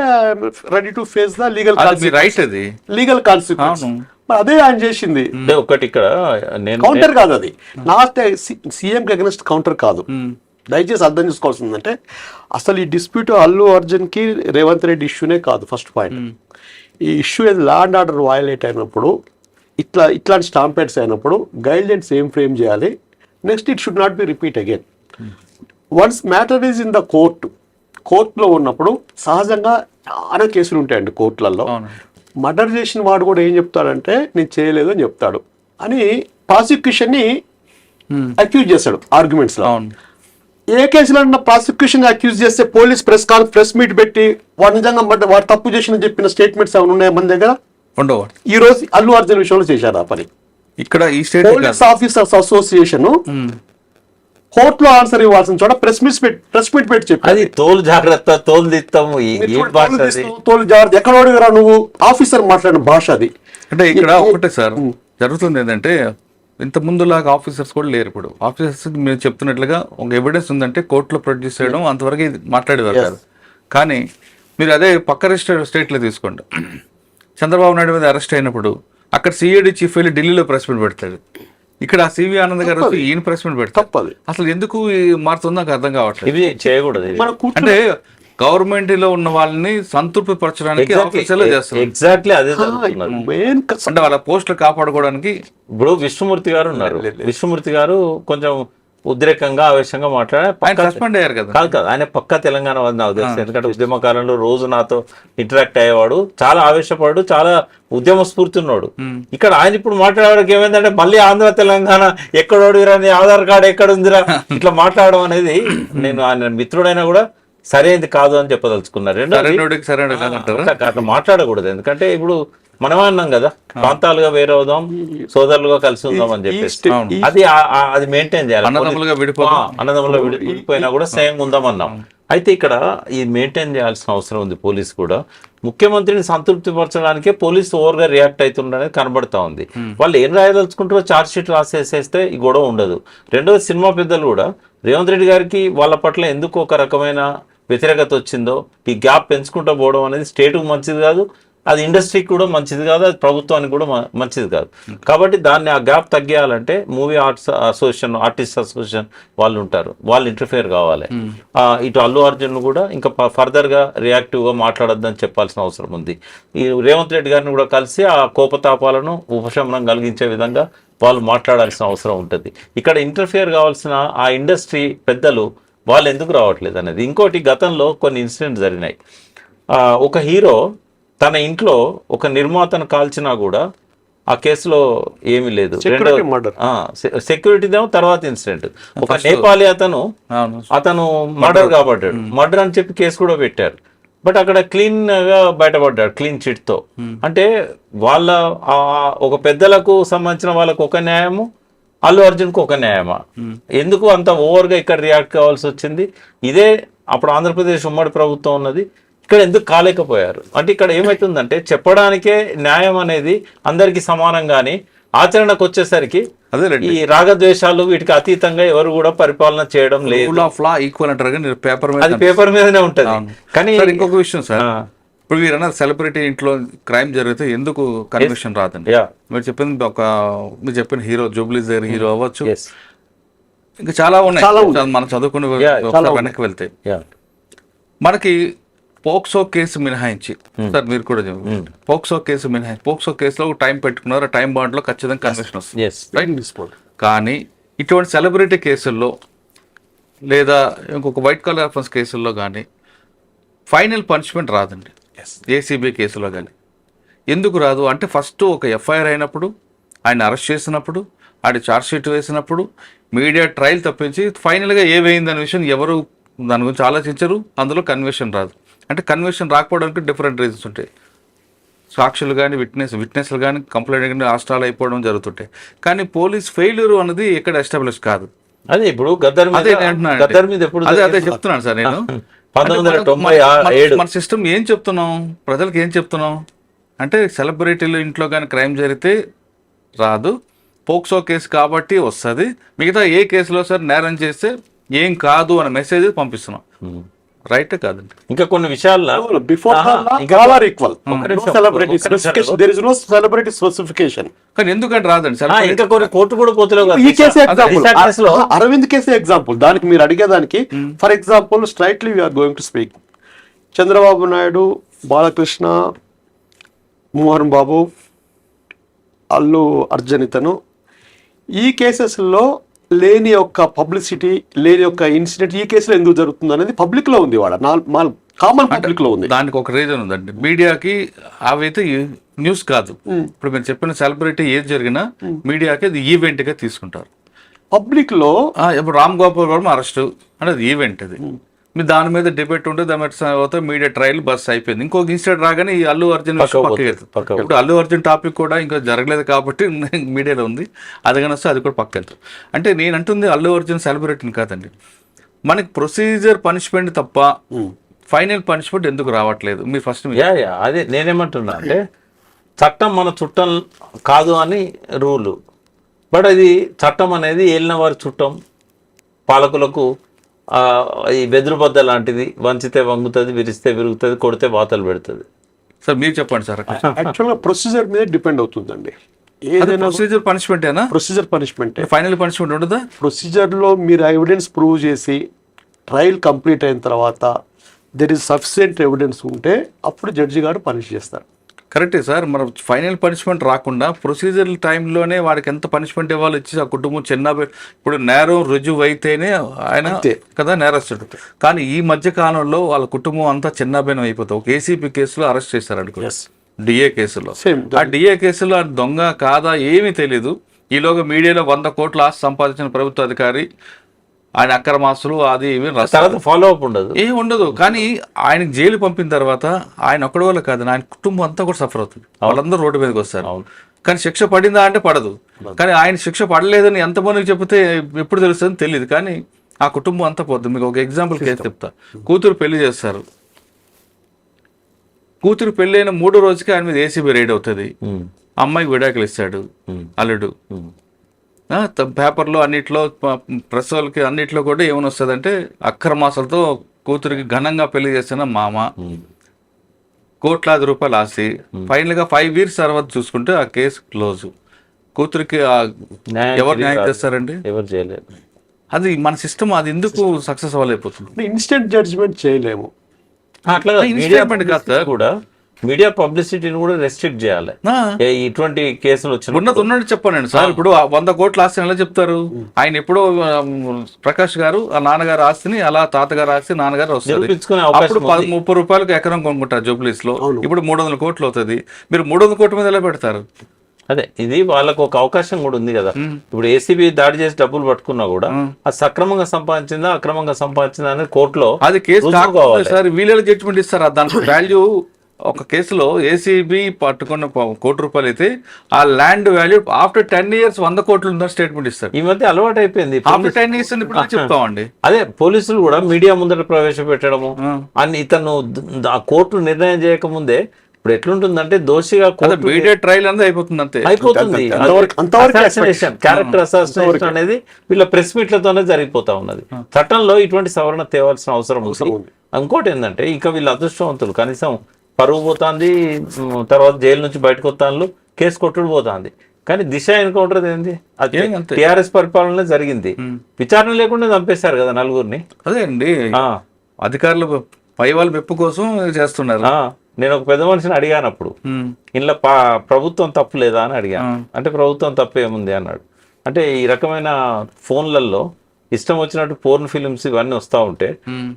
ready to face the legal consequence. అదే ఆయన చేసింది. ఒకటి ఇక్కడ కౌంటర్ కాదు, అది నా సీఎం కి అగెన్స్ట్ కౌంటర్ కాదు. దయచేసి అర్థం చేసుకోవాల్సిందంటే అసలు ఈ డిస్ప్యూట్ అల్లు అర్జున్ కి రేవంత్ రెడ్డి ఇష్యూనే కాదు. ఫస్ట్ పాయింట్, ఈ issue law and order violate అయినప్పుడు, ఇట్లాంటి స్టాంపేట్స్ అయినప్పుడు గైడ్ లైన్స్ ఏం ఫ్రేమ్ చేయాలి, next it should not be repeat again. Once matter is in the కోర్టులో ఉన్నప్పుడు సహజంగా చాలా కేసులు ఉంటాయండి కోర్టులలో. మర్డర్ చేసిన వాడు కూడా ఏం చెప్తాడంటే నేను చేయలేదు అని చెప్తాడు అని ప్రాసిక్యూషన్ ని అక్యూజ్ చేస్తాడు ఆర్గ్యుమెంట్స్ లో. ఏ కేసులో ప్రాసిక్యూషన్ అక్యూజ్ చేస్తే పోలీస్ ప్రెస్ మీట్ పెట్టి వాడు నిజంగా వాడు తప్పు చేసిన చెప్పిన స్టేట్మెంట్స్ ఏమైనా ఉన్నాయా మన దగ్గర? ఉండవు. ఈ రోజు అల్లు అర్జున్ విషయంలో చేశారు ఆ పని. ఇక్కడ ఈ స్టేట్ పోలీస్ ఆఫీసర్స్ అసోసియేషన్ కోర్టులో ఆన్సర్ ఇవ్వాల్సిన చోట ప్రెస్ మీట్ పెట్టి చెప్పి అది తోలు జాగ్రత్త, తోలు తీస్తాము, తోలు జాగ్రత్త ఎక్కడ అడిగారా నువ్వు? ఆఫీసర్ మాట్లాడిన భాష అది. అంటే ఇక్కడ ఒకటే సార్ జరుగుతుంది ఏంటంటే ఇంత ముందులాగా ఆఫీసర్స్ కూడా లేరు. ఇప్పుడు ఆఫీసర్స్ మీరు చెప్తున్నట్లుగా ఒక ఎవిడెన్స్ ఉందంటే కోర్టులో ప్రొడ్యూస్ చేయడం అంతవరకు మాట్లాడేవారు కాదు. కానీ మీరు అదే పక్క స్టేట్లో తీసుకోండి, చంద్రబాబు నాయుడు మీద అరెస్ట్ అయినప్పుడు అక్కడ సిఐడి చీఫ్ వెళ్ళి ఢిల్లీలో ప్రెస్ మీట్ పెడతాడు, ఇక్కడ సివి ఆనంద్ గారు వచ్చి ఈయన ప్రెస్ మీట్ పెడతారు. అసలు ఎందుకు మారుతుందో నాకు అర్థం కావట్లేదు. ఇది చేయకూడదు. అంటే గవర్నమెంట్ లో ఉన్న వాళ్ళని సంతృప్తి పరచడానికి ఎగ్జాక్ట్లీ అదే అంటే వాళ్ళ పోస్టులు కాపాడుకోవడానికి. ఇప్పుడు విష్ణుమూర్తి గారు ఉన్నారు, విష్ణుమూర్తి గారు కొంచెం ఉద్రేకంగా ఆవేశంగా మాట్లాడే ఆయన సస్పెండ్ అయ్యారు కదా. కాదు ఆయన పక్కా తెలంగాణ వాది నాకు తెలుసు. ఎందుకంటే ఉద్యమ కాలంలో రోజు నాతో ఇంటరాక్ట్ అయ్యేవాడు, చాలా ఆవేశపడు, చాలా ఉద్యమ స్ఫూర్తి ఉన్నాడు. ఇక్కడ ఆయన ఇప్పుడు మాట్లాడడానికి ఏమైందంటే మళ్ళీ ఆంధ్ర తెలంగాణ ఎక్కడోడిరా, నీ ఆధార్ కార్డు ఎక్కడ ఉందిరా, ఇట్లా మాట్లాడడం అనేది నేను ఆయన మిత్రుడైనా కూడా సరైనది కాదు అని చెప్పదలుచుకున్నారు. అట్లా మాట్లాడకూడదు. ఎందుకంటే ఇప్పుడు మనమే అన్నాం కదా, ప్రాంతాలుగా వేరే అవుదాం, సోదరులుగా కలిసి ఉందాం అని చెప్పేసి అది మెయింటైన్ చేయాలి. అన్నదమ్ములుగా విడిపోయినా కూడా సేమ్ ఉందాం అన్నాం. అయితే ఇక్కడ ఇది మెయింటైన్ చేయాల్సిన అవసరం ఉంది. పోలీస్ కూడా ముఖ్యమంత్రిని సంతృప్తి పరచడానికే పోలీసు ఓవర్గా రియాక్ట్ అవుతుండనేది కనబడతా ఉంది. వాళ్ళు ఏం రాయదలుచుకుంటారో ఛార్జ్ షీట్ రాసేసేస్తే ఈ గొడవ ఉండదు. రెండోది సినిమా పెద్దలు కూడా రేవంత్ రెడ్డి గారికి వాళ్ళ పట్ల ఎందుకు ఒక రకమైన వ్యతిరేకత వచ్చిందో, ఈ గ్యాప్ పెంచుకుంటూ పోవడం అనేది స్టేట్కు మంచిది కాదు, అది ఇండస్ట్రీకి కూడా మంచిది కాదు, అది ప్రభుత్వానికి కూడా మంచిది కాదు. కాబట్టి దాన్ని ఆ గ్యాప్ తగ్గియాలంటే movie arts association, artist association వాళ్ళు ఉంటారు, వాళ్ళు ఇంటర్ఫియర్ కావాలి. ఇటు అల్లు అర్జున్ కూడా ఇంకా ఫర్దర్గా రియాక్టివ్గా మాట్లాడొద్దని చెప్పాల్సిన అవసరం ఉంది. ఈ రేవంత్ రెడ్డి గారిని కూడా కలిసి ఆ కోపతాపాలను ఉపశమనం కలిగించే విధంగా వాళ్ళు మాట్లాడాల్సిన అవసరం ఉంటుంది. ఇక్కడ ఇంటర్ఫియర్ కావాల్సిన ఆ ఇండస్ట్రీ పెద్దలు వాళ్ళు ఎందుకు రావట్లేదు అనేది. ఇంకోటి, గతంలో కొన్ని ఇన్సిడెంట్స్ జరిగినాయి. ఒక హీరో తన ఇంట్లో ఒక నిర్మాతను కాల్చినా కూడా ఆ కేసులో ఏమీ లేదు. సెక్యూరిటీదేమో తర్వాత ఇన్సిడెంట్. ఒక నేపాలి అతను మర్డర్ కాబడ్డాడు, మర్డర్ అని చెప్పి కేసు కూడా పెట్టారు. బట్ అక్కడ క్లీన్ గా బయటపడ్డాడు, క్లీన్ చిట్ తో. అంటే వాళ్ళ ఒక పెద్దలకు సంబంధించిన వాళ్ళకు ఒక న్యాయము, అల్లు అర్జున్కు ఒక న్యాయమా? ఎందుకు అంత ఓవర్గా ఇక్కడ రియాక్ట్ కావాల్సి వచ్చింది? ఇదే అప్పుడు ఆంధ్రప్రదేశ్ ఉమ్మడి ప్రభుత్వం ఉన్నది, ఇక్కడ ఎందుకు కాలేకపోయారు? అంటే ఇక్కడ ఏమవుతుందంటే చెప్పడానికే న్యాయం అనేది అందరికి సమానంగాని ఆచరణకు వచ్చేసరికి ఈ రాగద్వేషాలు వీటికి అతీతంగా ఎవరు కూడా పరిపాలన చేయడం లేదు. అది పేపర్ మీదనే ఉంటది. కానీ ఇంకొక విషయం సార్, ఇప్పుడు మీరు అన్నారు సెలబ్రిటీ ఇంట్లో క్రైమ్ జరిగితే ఎందుకు కన్విక్షన్ రాదండి. మీరు చెప్పిన హీరో జూబ్లీస్ దగ్గర హీరో అవ్వచ్చు, ఇంకా చాలా ఉన్నాయి మనం చదువుకుని వెనక్కి వెళ్తే. మనకి పోక్సో కేసు మినహాయించి, సార్ మీరు కూడా పోక్సో కేసు మినహాయించి, పోక్సో కేసులో టైం పెట్టుకున్నారు, టైం బాండ్ లో ఖచ్చితంగా కన్విక్షన్ వస్తుంది. కానీ ఇటువంటి సెలబ్రిటీ కేసుల్లో లేదా ఇంకొక వైట్ కలర్ అఫెన్స్ కేసుల్లో కానీ ఫైనల్ పనిష్మెంట్ రాదండి. ఏసీబీ కేసులో కానీ ఎందుకు రాదు అంటే, ఫస్ట్ ఒక ఎఫ్ఐఆర్ అయినప్పుడు, ఆయన అరెస్ట్ చేసినప్పుడు, ఆయన ఛార్జ్ షీట్ వేసినప్పుడు మీడియా ట్రయల్ తప్పించి ఫైనల్గా ఏమైందనే విషయం ఎవరు దాని గురించి ఆలోచించరు, అందులో కన్విక్షన్ రాదు. అంటే కన్విక్షన్ రాకపోవడానికి డిఫరెంట్ రీజన్స్ ఉంటాయి. సాక్షులు కానీ విట్నెస్లు కానీ కంప్లైంట్ కానీ హాస్టల్ అయిపోవడం జరుగుతుంటాయి. కానీ పోలీస్ ఫెయిల్యూర్ అనేది ఎక్కడ ఎస్టాబ్లిష్ కాదు. అదే ఇప్పుడు గద్దర్ మీద అదే చెప్తున్నాను సార్ నేను. 1997 మన సిస్టమ్ ఏం చెప్తున్నాం, ప్రజలకు ఏం చెప్తున్నాం అంటే, సెలబ్రిటీలు ఇంట్లో కానీ క్రైమ్ జరిగితే రాదు, పోక్సో కేసు కాబట్టి వస్తుంది, మిగతా ఏ కేసులో సార్ నేరం చేస్తే ఏం కాదు అనే మెసేజ్ పంపిస్తున్నాం. రైట్ కాదండి. ఇంకా కొన్ని విషయాల్లో కానీ ఎందుకంటే రాదండి. ఇంకా కొన్ని కోర్టు కూడా పోతలేవు. అరవింద్ కేసు ఎగ్జాంపుల్ దానికి మీరు అడిగేదానికి. For example straightly we're going to speak, Chandrababu Naidu, Balakrishna, Mohan Babu, Allu Arjun, ఇతను ఈ కేసెస్లో లేని యొక్క పబ్లిసిటీ, లేని యొక్క ఇన్సిడెంట్ ఈ కేసులో ఎందుకు జరుగుతుంది అనేది పబ్లిక్ లో ఉంది, వాళ్ళ కామన్ పబ్లిక్ లో ఉంది. దానికి ఒక రీజన్ ఉందండి. మీడియాకి అవైతే న్యూస్ కాదు. ఇప్పుడు మీరు చెప్పిన సెలబ్రిటీ ఏది జరిగినా మీడియాకి అది ఈవెంట్ గా తీసుకుంటారు. పబ్లిక్ లో ఇప్పుడు రామ్ గోపాల్ వర్మ అరెస్ట్ అంటే అది ఈవెంట్. అది మీరు దాని మీద డిబేట్ ఉంటే దాని మీద మీడియా ట్రయల్ బస్ అయిపోయింది. ఇంకొక ఇన్సిడెంట్ రాగానే ఈ అల్లు అర్జున్ ఇప్పుడు అల్లు అర్జున్ టాపిక్ కూడా ఇంకా జరగలేదు కాబట్టి మీడియాలో ఉంది, అది కానీ వస్తే అది కూడా పక్క వెళ్తాం. అంటే నేను అంటుంది అల్లు అర్జున్ సెలబ్రిటీని కాదండి, మనకి ప్రొసీజర్ పనిష్మెంట్ తప్ప ఫైనల్ పనిష్మెంట్ ఎందుకు రావట్లేదు? మీరు ఫస్ట్ అదే నేనేమంటున్నా అంటే, చట్టం మన చుట్టం కాదు అని రూలు, బట్ అది చట్టం అనేది ఏలిన వారి చుట్టం, పాలకులకు ఈ బెదురుబద్ద లాంటిది, వంచితే వంగుతుంది, విరిస్తే విరుగుతుంది, కొడితే వాతలు పెడుతుంది. సార్ మీరు చెప్పండి సార్. యాక్చువల్గా ప్రొసీజర్ మీద డిపెండ్ అవుతుందండి. ఏదైనా ప్రొసీజర్ పనిష్మెంటేనా? ప్రొసీజర్ పనిష్మెంట్, ఫైనల్ పనిష్మెంట్ ఉండదా? ప్రొసీజర్లో మీరు ఎవిడెన్స్ ప్రూవ్ చేసి ట్రయల్ కంప్లీట్ అయిన తర్వాత దెర్ ఇస్ సఫిషియెంట్ ఎవిడెన్స్ ఉంటే అప్పుడు జడ్జి గారు పనిష్ చేస్తారు. కరెక్టే సార్. మరి ఫైనల్ పనిష్మెంట్ రాకుండా ప్రొసీజర్ టైంలోనే వాడికి ఎంత పనిష్మెంట్ ఇవ్వాలో ఇచ్చి ఆ కుటుంబం చిన్న ఇప్పుడు నేరం రుజువు అయితేనే ఆయన కదా నేరస్తుడు. కానీ ఈ మధ్య కాలంలో వాళ్ళ కుటుంబం అంతా చిన్నభిన్నం అయిపోతుంది. ఒక ఏసీపీ కేసులో అరెస్ట్ చేశారు అనుకో, డిఏ కేసులో. ఆ డిఏ కేసులో ఆ దొంగ కాదా ఏమీ తెలీదు. ఈలోగా మీడియాలో 100 కోట్ల ఆస్తి సంపాదించిన ప్రభుత్వ అధికారి, ఆయన అక్రమాస్తులు అది ఇవి తర్వాత ఫాలో అప్ ఉండదు, ఏం ఉండదు. కానీ ఆయనకి జైలు పంపిన తర్వాత ఆయన ఒక్కడి వల్ల కాదు, ఆయన కుటుంబం అంతా కూడా సఫర్ అవుతుంది. వాళ్ళందరూ రోడ్డు మీదకి వస్తారు. కానీ శిక్ష పడిందా అంటే పడదు. కానీ ఆయన శిక్ష పడలేదని ఎంతమందికి చెప్తే ఎప్పుడు తెలుస్తుందని తెలియదు. కానీ ఆ కుటుంబం అంతా పోతుంది. మీకు ఒక ఎగ్జాంపుల్ కేసు చెప్తా. కూతురు పెళ్లి చేస్తారు. కూతురు పెళ్ళైన 3వ రోజుకి ఆయన మీద ఏసీబీ రైడ్ అవుతుంది. అమ్మాయికి విడాకులు ఇస్తాడు అల్లుడు. పేపర్లో అన్నిట్లో ప్రెస్ వాళ్ళకి అన్నిట్లో కూడా ఏమని వస్తుందంటే అక్రమాసలతో కూతురికి ఘనంగా పెళ్లి చేసిన మామ, కోట్లాది రూపాయలు ఆస్తి. ఫైనల్గా 5 years తర్వాత చూసుకుంటే ఆ కేసు క్లోజ్. కూతురికి ఎవరు న్యాయం చేస్తారండి? ఎవరు చేయలేరు. అది మన సిస్టమ్, అది ఎందుకు సక్సెస్ అవ్వలేకపోతుంది? ఇన్స్టెంట్ జడ్జ్మెంట్ చేయలేము. అట్లా కూడా మీడియా పబ్లిసిటీని కూడా రెస్ట్రిక్ట్ చేయాలి. ఇటువంటి కేసులు ఉన్నట్టు చెప్పానండి సార్. ఇప్పుడు 100 కోట్ల ఆస్తిని ఎలా చెప్తారు? ఆయన ఎప్పుడో ప్రకాష్ గారు ఆ నాన్నగారు ఆస్తిని అలా తాతగారు ఆస్తి నాన్నగారు వస్తుంది. అప్పుడు 30 రూపాయలకు ఎకరం కొనుక్కుంటారు జూబ్లీస్ లో. ఇప్పుడు 300 కోట్లు అవుతుంది. మీరు 300 కోట్ల మీద ఎలా పెడతారు? అదే ఇది వాళ్ళకు ఒక అవకాశం కూడా ఉంది కదా. ఇప్పుడు ఏసీబీ దాడి చేసి డబ్బులు పట్టుకున్నా కూడా అది సక్రమంగా సంపాదించిందా అక్రమంగా సంపాదించిందా అనేది కోర్టులో అది కేసు సార్. వీళ్ళ జడ్జిమెంట్ ఇస్తారా? దానికి వాల్యూ ఒక కేసులో ఏసీబీ పట్టుకున్న ₹1 కోటి అయితే ఆ ల్యాండ్ వాల్యూ ఆఫ్టర్ 10 years 100 కోట్లు ఉందని స్టేట్మెంట్ ఇస్తారు. ఈ మధ్య అలవాటు అయిపోయింది. ఆఫ్టర్ 10 years ఇప్పుడు చెప్తామండి. అదే పోలీసులు కూడా మీడియా ముందర ప్రవేశపెట్టడము అని ఇతను ఆ కోర్టు నిర్ణయం చేయకముందే ఇప్పుడు ఎట్లుంటుందంటే దోషిగా మీడియా ట్రయల్ అనేది అయిపోతుంది. అంతే అయిపోతుంది. క్యారెక్టర్ అసాసినేషన్ అనేది వీళ్ళ ప్రెస్ మీట్లతోనే జరిగిపోతా ఉన్నది. చట్టంలో ఇటువంటి సవరణ తేవాల్సిన అవసరం ఉంది. ఇంకోటి ఏంటంటే ఇంకా వీళ్ళ అదృష్టవంతులు, కనీసం పరువు పోతుంది, తర్వాత జైలు నుంచి బయటకు వస్తాను, కేసు కొట్టుడు పోతుంది. కానీ దిశ ఎన్కౌంటర్ ఏంది? అది టిఆర్ఎస్ పరిపాలన జరిగింది. విచారణ లేకుండా చంపేశారు కదా నలుగురిని. అదే అండి, అధికారులు పై వాళ్ళ మెప్పు కోసం చేస్తున్నారు. నేను ఒక పెద్ద మనిషిని అడిగాను అప్పుడు, ఇంట్లో ప్రభుత్వం తప్పు లేదా అని అడిగాను. అంటే ప్రభుత్వం తప్పు ఏముంది అన్నాడు. అంటే ఈ రకమైన ఫోన్లలో ఇష్టం వచ్చినట్టు పోర్న్ ఫిలిమ్స్ ఇవన్నీ వస్తూ ఉంటే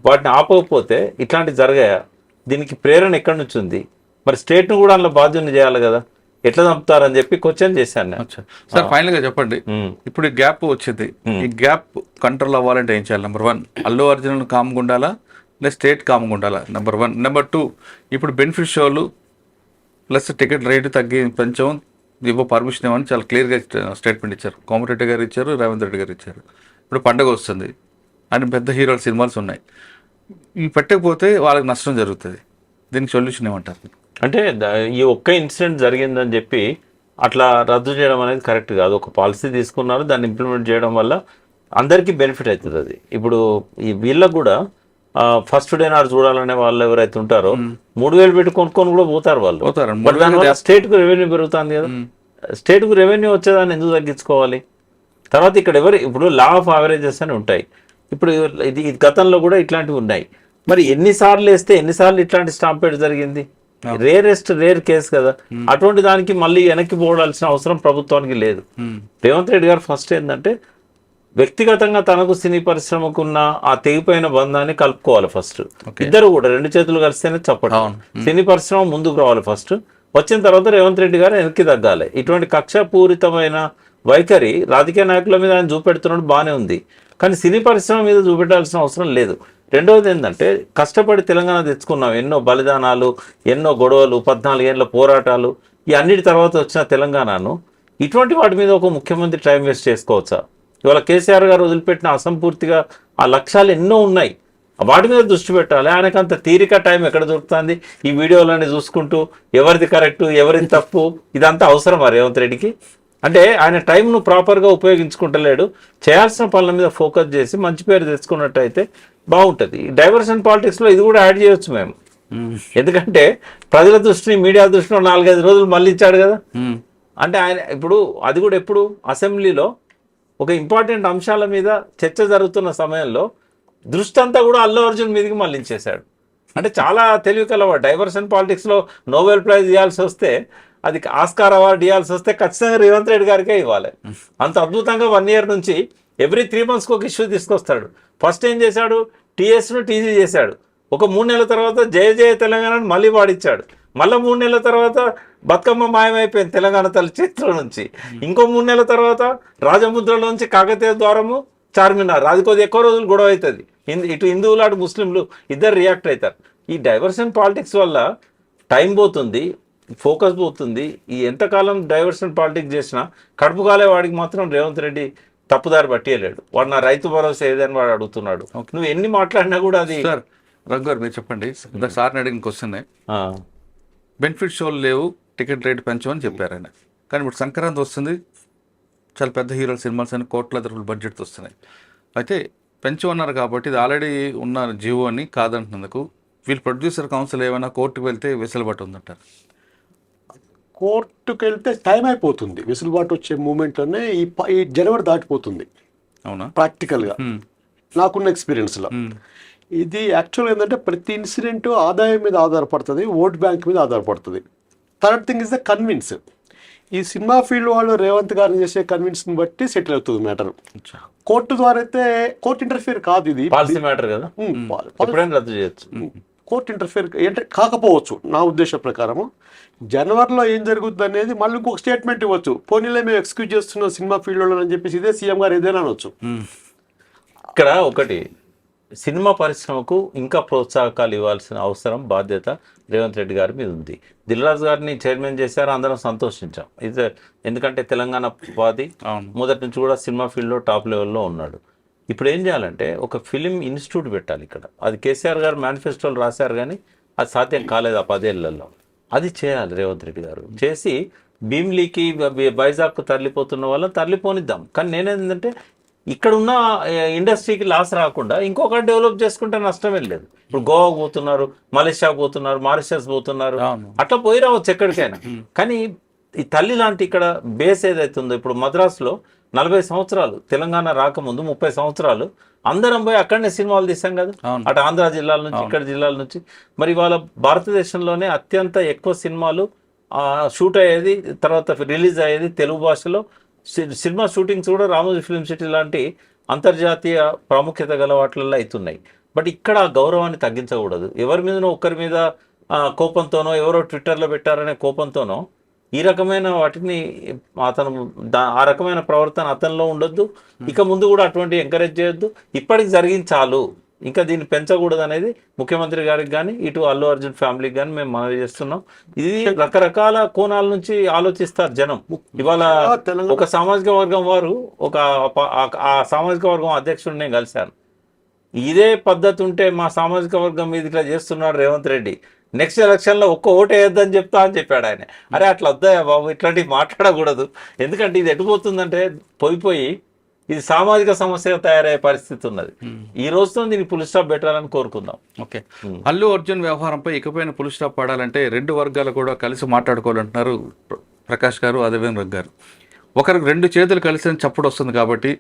వాటిని ఆపకపోతే ఇట్లాంటివి జరిగాయా? దీనికి ప్రేరణ ఎక్కడి నుంచి ఉంది? మరి స్టేట్ను కూడా అందులో బాధ్యత చేయాలి కదా. ఎట్లా చంపుతారని చెప్పి క్వశ్చన్ చేశాను సార్. ఫైనల్ గా చెప్పండి, ఇప్పుడు గ్యాప్ వచ్చింది. ఈ గ్యాప్ కంట్రోల్ అవ్వాలంటే ఏం చేయాలి? నెంబర్ 1, అల్లు అర్జున్ కామ్గా ఉండాలా, లేదా స్టేట్ కామ్గా ఉండాలా? నెంబర్ 1. నెంబర్ 2, ఇప్పుడు బెనిఫిట్ షోలు ప్లస్ టికెట్ రేటు పెంచాం, ఇవ్వ పర్మిషన్ ఇవ్వని చాలా క్లియర్గా స్టేట్మెంట్ ఇచ్చారు. కోమటిరెడ్డి గారు ఇచ్చారు, రేవంత్ రెడ్డి గారు ఇచ్చారు. ఇప్పుడు పండగ వస్తుంది అని పెద్ద హీరోల సినిమాలు ఉన్నాయి. ఇవి పెట్టకపోతే వాళ్ళకి నష్టం జరుగుతుంది. దీనికి సొల్యూషన్ ఏమంటారు? అంటే ఈ ఒక్క ఇన్సిడెంట్ జరిగిందని చెప్పి అట్లా రద్దు చేయడం అనేది కరెక్ట్ కాదు. ఒక పాలసీ తీసుకున్నారు, దాన్ని ఇంప్లిమెంట్ చేయడం వల్ల అందరికీ బెనిఫిట్ అవుతుంది. అది ఇప్పుడు ఈ వీళ్ళకు కూడా ఫస్ట్ డే నాడు చూడాలనే వాళ్ళు ఎవరైతే ఉంటారో 3,000 పెట్టి కొనుక్కొని కూడా పోతారు వాళ్ళు. బట్ దానివల్ల స్టేట్కు రెవెన్యూ పెరుగుతుంది కదా. స్టేట్కు రెవెన్యూ వచ్చేదాన్ని ఎందుకు తగ్గించుకోవాలి? తర్వాత ఇక్కడ ఇప్పుడు లా ఆఫ్ యావరేజెస్ అని ఉంటాయి. ఇప్పుడు ఇది గతంలో కూడా ఇట్లాంటివి ఉన్నాయి. మరి ఎన్నిసార్లు వేస్తే ఎన్నిసార్లు ఇట్లాంటి స్టాంపేడ్ జరిగింది? రేర్ కేసు కదా. అటువంటి దానికి మళ్ళీ వెనక్కి పోవాల్సిన అవసరం ప్రభుత్వానికి లేదు. రేవంత్ రెడ్డి గారు ఫస్ట్ ఏంటంటే వ్యక్తిగతంగా తనకు సినీ పరిశ్రమకు ఉన్న ఆ తెగిపోయిన బంధాన్ని కలుపుకోవాలి. ఫస్ట్ ఇద్దరు కూడా 2 చేతులు కలిస్తేనే చెప్పడం. సినీ పరిశ్రమ ముందుకు రావాలి ఫస్ట్. వచ్చిన తర్వాత రేవంత్ రెడ్డి గారు వెనక్కి తగ్గాలి. ఇటువంటి కక్షపూరితమైన వైఖరి రాజకీయ నాయకుల మీద ఆయన చూపెడుతున్నాడు, బాగానే ఉంది. కానీ సినీ పరిశ్రమ మీద చూపెట్టాల్సిన అవసరం లేదు. రెండవది ఏంటంటే కష్టపడి తెలంగాణ తెచ్చుకున్నాం. ఎన్నో బలిదానాలు, ఎన్నో గొడవలు, 14 ఏళ్ళ పోరాటాలు, ఈ అన్నిటి తర్వాత వచ్చిన తెలంగాణను ఇటువంటి వాటి మీద ఒక ముఖ్యమంత్రి టైం వేస్ట్ చేసుకోవచ్చా? ఇవాళ కేసీఆర్ గారు వదిలిపెట్టిన అసంపూర్తిగా ఆ లక్ష్యాలు ఎన్నో ఉన్నాయి. వాటి మీద దృష్టి పెట్టాలి. ఆయనకంత తీరిక టైం ఎక్కడ దొరుకుతుంది? ఈ వీడియోలన్నీ చూసుకుంటూ ఎవరిది కరెక్టు ఎవరిది తప్పు ఇదంతా అవసరమా రేవంత్ రెడ్డికి? అంటే ఆయన టైంను ప్రాపర్గా ఉపయోగించుకుంటలేడు. చేయాల్సిన పనుల మీద ఫోకస్ చేసి మంచి పేరు తెచ్చుకున్నట్టయితే బాగుంటుంది. డైవర్షన్ పాలిటిక్స్లో ఇది కూడా యాడ్ చేయొచ్చు మేము. ఎందుకంటే ప్రజల దృష్టిని మీడియా దృష్టిలో 4-5 రోజులు మళ్ళీ ఇచ్చాడు కదా. అంటే ఆయన ఇప్పుడు అది కూడా ఎప్పుడు అసెంబ్లీలో ఒక ఇంపార్టెంట్ అంశాల మీద చర్చ జరుగుతున్న సమయంలో దృష్టి అంతా కూడా అల్లు అర్జున్ మీదకి మళ్ళించేశాడు. అంటే చాలా తెలివి కలవాడు. డైవర్షన్ పాలిటిక్స్లో నోబెల్ ప్రైజ్ ఇవ్వాల్సి వస్తే, అది ఆస్కార్ అవార్డు ఇవ్వాల్సి వస్తే ఖచ్చితంగా రేవంత్ రెడ్డి గారికే ఇవ్వాలి. అంత అద్భుతంగా 1 year నుంచి ఎవ్రీ 3 monthsకి ఒక ఇష్యూ తీసుకొస్తాడు. ఫస్ట్ ఏం చేశాడు, టీఎస్ను టీజీ చేశాడు. ఒక 3 నెలల తర్వాత జయ జయ తెలంగాణను మళ్ళీ వాడిచ్చాడు. మళ్ళీ 3 నెలల తర్వాత బతుకమ్మ మాయమైపోయింది తెలంగాణ తల్లి చేతిలో నుంచి. ఇంకో 3 నెలల తర్వాత రాజముద్రలోంచి కాకతీయ ద్వారము చార్మినార్, అది కొద్ది ఎక్కువ రోజులు గొడవ అవుతుంది. ఇటు హిందువులు అటు ముస్లింలు ఇద్దరు రియాక్ట్ అవుతారు. ఈ డైవర్షన్ పాలిటిక్స్ వల్ల టైం పోతుంది, ఫోకస్ పోతుంది. ఈ ఎంతకాలం డైవర్షన్ పాలిటిక్స్ చేసినా కడుపు కాలే వాడికి మాత్రం రేవంత్ రెడ్డి తప్పుదారి పట్టియలేడు. వాడు నా రైతు భరోసా ఏదని వాడు అడుగుతున్నాడు. నువ్వు ఎన్ని మాట్లాడినా కూడా అది. సార్ రఘు గారు మీరు చెప్పండి, సార్ని అడిగిన క్వశ్చన్, బెనిఫిట్ షోలు లేవు, టికెట్ రేట్ పెంచమని చెప్పారు ఆయన. కానీ ఇప్పుడు సంక్రాంతి వస్తుంది, చాలా పెద్ద హీరోల సినిమాస్ అని కోట్ల బడ్జెట్తో వస్తున్నాయి. అయితే పెంచమన్నారు కాబట్టి ఇది ఆల్రెడీ ఉన్న జీవో అని కాదంటున్నందుకు వీళ్ళు ప్రొడ్యూసర్ కౌన్సిల్ ఏమైనా కోర్టుకు వెళ్తే వెసులుబాటు ఉందంటారు. కోర్టుకు వెళ్తే టైం అయిపోతుంది. వెసులుబాటు వచ్చే మూమెంట్లోనే ఈ జనవరి దాటిపోతుంది. అవునా? ప్రాక్టికల్గా నాకున్న ఎక్స్పీరియన్స్లో ఇది యాక్చువల్గా ఏంటంటే ప్రతి ఇన్సిడెంట్ ఆదాయం మీద ఆధారపడుతుంది, ఓట్ బ్యాంక్ మీద ఆధారపడుతుంది. Third thing is the convince. ఈ సినిమా ఫీల్డ్ వాళ్ళు రేవంత్ గారిని చేసే కన్విన్స్ని బట్టి సెటిల్ అవుతుంది మ్యాటర్. కోర్టు ద్వారా అయితే కోర్టు ఇంటర్ఫియర్ కాదు, ఇది పాలసీ మ్యాటర్ కదా, ఎప్పుడైనా రద్దు చేయొచ్చు. కోర్టు ఇంటర్ఫియర్ అంటే కాకపోవచ్చు నా ఉద్దేశం ప్రకారము. జనవరిలో ఏం జరుగుతుంది అనేది మళ్ళీ ఇంకొక స్టేట్మెంట్ ఇవ్వచ్చు, పోనీలే మేము ఎక్స్క్యూజ్ చేస్తున్నాం సినిమా ఫీల్డ్లో అని చెప్పేసి ఇదే సీఎం గారు ఏదైనా అనొచ్చు. ఇక్కడ ఒకటి, సినిమా పరిశ్రమకు ఇంకా ప్రోత్సాహకాలు ఇవ్వాల్సిన అవసరం, బాధ్యత రేవంత్ రెడ్డి గారి మీద ఉంది. దిల్ రాజు గారిని చైర్మన్ చేశారు, అందరం సంతోషించాం. ఇది ఎందుకంటే తెలంగాణ వాది, మొదటి నుంచి కూడా సినిమా ఫీల్డ్లో టాప్ లెవెల్లో ఉన్నాడు. ఇప్పుడు ఏం చేయాలంటే ఒక ఫిలిం ఇన్స్టిట్యూట్ పెట్టాలి ఇక్కడ. అది కేసీఆర్ గారు మేనిఫెస్టోలు రాశారు, కానీ అది సాధ్యం కాలేదు ఆ 10 ఏళ్లలో. అది చేయాలి రేవంత్ రెడ్డి గారు. చేసి భీమ్లీకి వైజాగ్కు తరలిపోతున్న వాళ్ళని తరలిపోనిద్దాం. కానీ నేనేంటంటే ఇక్కడ ఉన్న ఇండస్ట్రీకి లాస్ రాకుండా ఇంకొకటి డెవలప్ చేసుకుంటే నష్టమే లేదు. ఇప్పుడు గోవాకు పోతున్నారు, మలేషియాకు పోతున్నారు, మారిషస్ పోతున్నారు, అట్లా పోయి రావచ్చు ఎక్కడికైనా. కానీ ఈ తల్లి లాంటి ఇక్కడ బేస్ ఏదైతే ఉందో, ఇప్పుడు మద్రాసులో 40 సంవత్సరాలు, తెలంగాణ రాకముందు 30 సంవత్సరాలు అందరం పోయి అక్కడనే సినిమాలు తీసాం కదా, అటు ఆంధ్ర జిల్లాల నుంచి, ఇక్కడ జిల్లాల నుంచి. మరి ఇవాళ భారతదేశంలోనే అత్యంత ఎక్కువ సినిమాలు షూట్ అయ్యేది, తర్వాత రిలీజ్ అయ్యేది తెలుగు భాషలో. సినిమా షూటింగ్స్ కూడా రామోజీ ఫిల్మ్ సిటీ లాంటి అంతర్జాతీయ ప్రాముఖ్యత గల వాటిల్లో అవుతున్నాయి. బట్ ఇక్కడ ఆ గౌరవాన్ని తగ్గించకూడదు. ఎవరి మీదనో ఒక్కరి మీద కోపంతోనో, ఎవరో ట్విట్టర్లో పెట్టారనే కోపంతోనో ఈ రకమైన వాటిని అతను ఆ రకమైన ప్రవర్తన అతనిలో ఉండొద్దు. ఇక ముందు కూడా అటువంటి ఎంకరేజ్ చేయొద్దు. ఇప్పటికి జరిగింది చాలు, ఇంకా దీన్ని పెంచకూడదు అనేది ముఖ్యమంత్రి గారికి కానీ, ఇటు అల్లు అర్జున్ ఫ్యామిలీకి కానీ మేము మనవి చేస్తున్నాం. ఇది రకరకాల కోణాల నుంచి ఆలోచిస్తారు జనం. ఇవాళ ఒక సామాజిక వర్గం వారు ఆ సామాజిక వర్గం అధ్యక్షుడిని నేను కలిశాను. ఇదే పద్ధతి ఉంటే మా సామాజిక వర్గం మీద ఇట్లా చేస్తున్నాడు రేవంత్ రెడ్డి, నెక్స్ట్ ఎలక్షన్లో ఒక్క ఓటు వేయొద్దని చెప్తా అని చెప్పాడు ఆయన. అరే అట్లా వద్దాయా బాబు, ఇట్లాంటివి మాట్లాడకూడదు. ఎందుకంటే ఇది ఎటుపోతుందంటే పోయి ఇది సామాజిక సమస్యగా తయారయ్యే పరిస్థితి ఉన్నది. ఈ రోజుతో దీనికి పులి స్టాప్ పెట్టాలని కోరుకుందాం. ఓకే, అల్లు అర్జున్ వ్యవహారంపై ఇకపైన పులి స్టాప్ పడాలంటే 2 వర్గాలు కూడా కలిసి మాట్లాడుకోవాలంటున్నారు ప్రకాష్ గారు, అదేవిధంగా రఘు గారు. ఒకరికి 2 చేతులు కలిసి చప్పుడు వస్తుంది కాబట్టి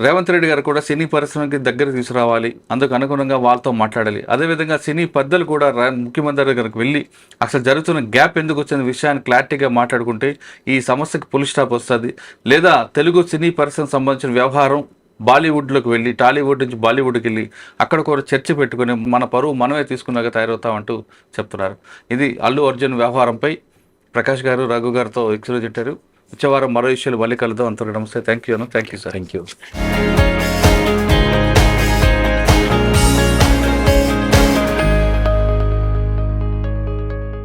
రేవంత్ రెడ్డి గారు కూడా సినీ పరిశ్రమకి దగ్గర తీసుకురావాలి, అందుకు అనుగుణంగా వాళ్ళతో మాట్లాడాలి. అదేవిధంగా సినీ పెద్దలు కూడా ముఖ్యమంత్రి దగ్గరకు వెళ్ళి అసలు జరుగుతున్న గ్యాప్ ఎందుకు వచ్చిన విషయాన్ని క్లారిటీగా మాట్లాడుకుంటే ఈ సమస్యకు పులి స్టాప్ వస్తుంది. లేదా తెలుగు సినీ పరిశ్రమకు సంబంధించిన వ్యవహారం బాలీవుడ్లోకి వెళ్ళి, టాలీవుడ్ నుంచి బాలీవుడ్కి వెళ్ళి అక్కడ కూడా చర్చ పెట్టుకుని మన పరువు మనమే తీసుకున్నాక తయారవుతామంటూ చెప్తున్నారు. ఇది అల్లు అర్జున్ వ్యవహారంపై ప్రకాష్ గారు, రఘు గారితో ఎక్స్ప్లెయిన్ చెప్పారు. వచ్చే వారం మరో విషయాలు మళ్ళీ కలుద్దాం. అంతవరకు నమస్తే. Thank you sir. Thank you.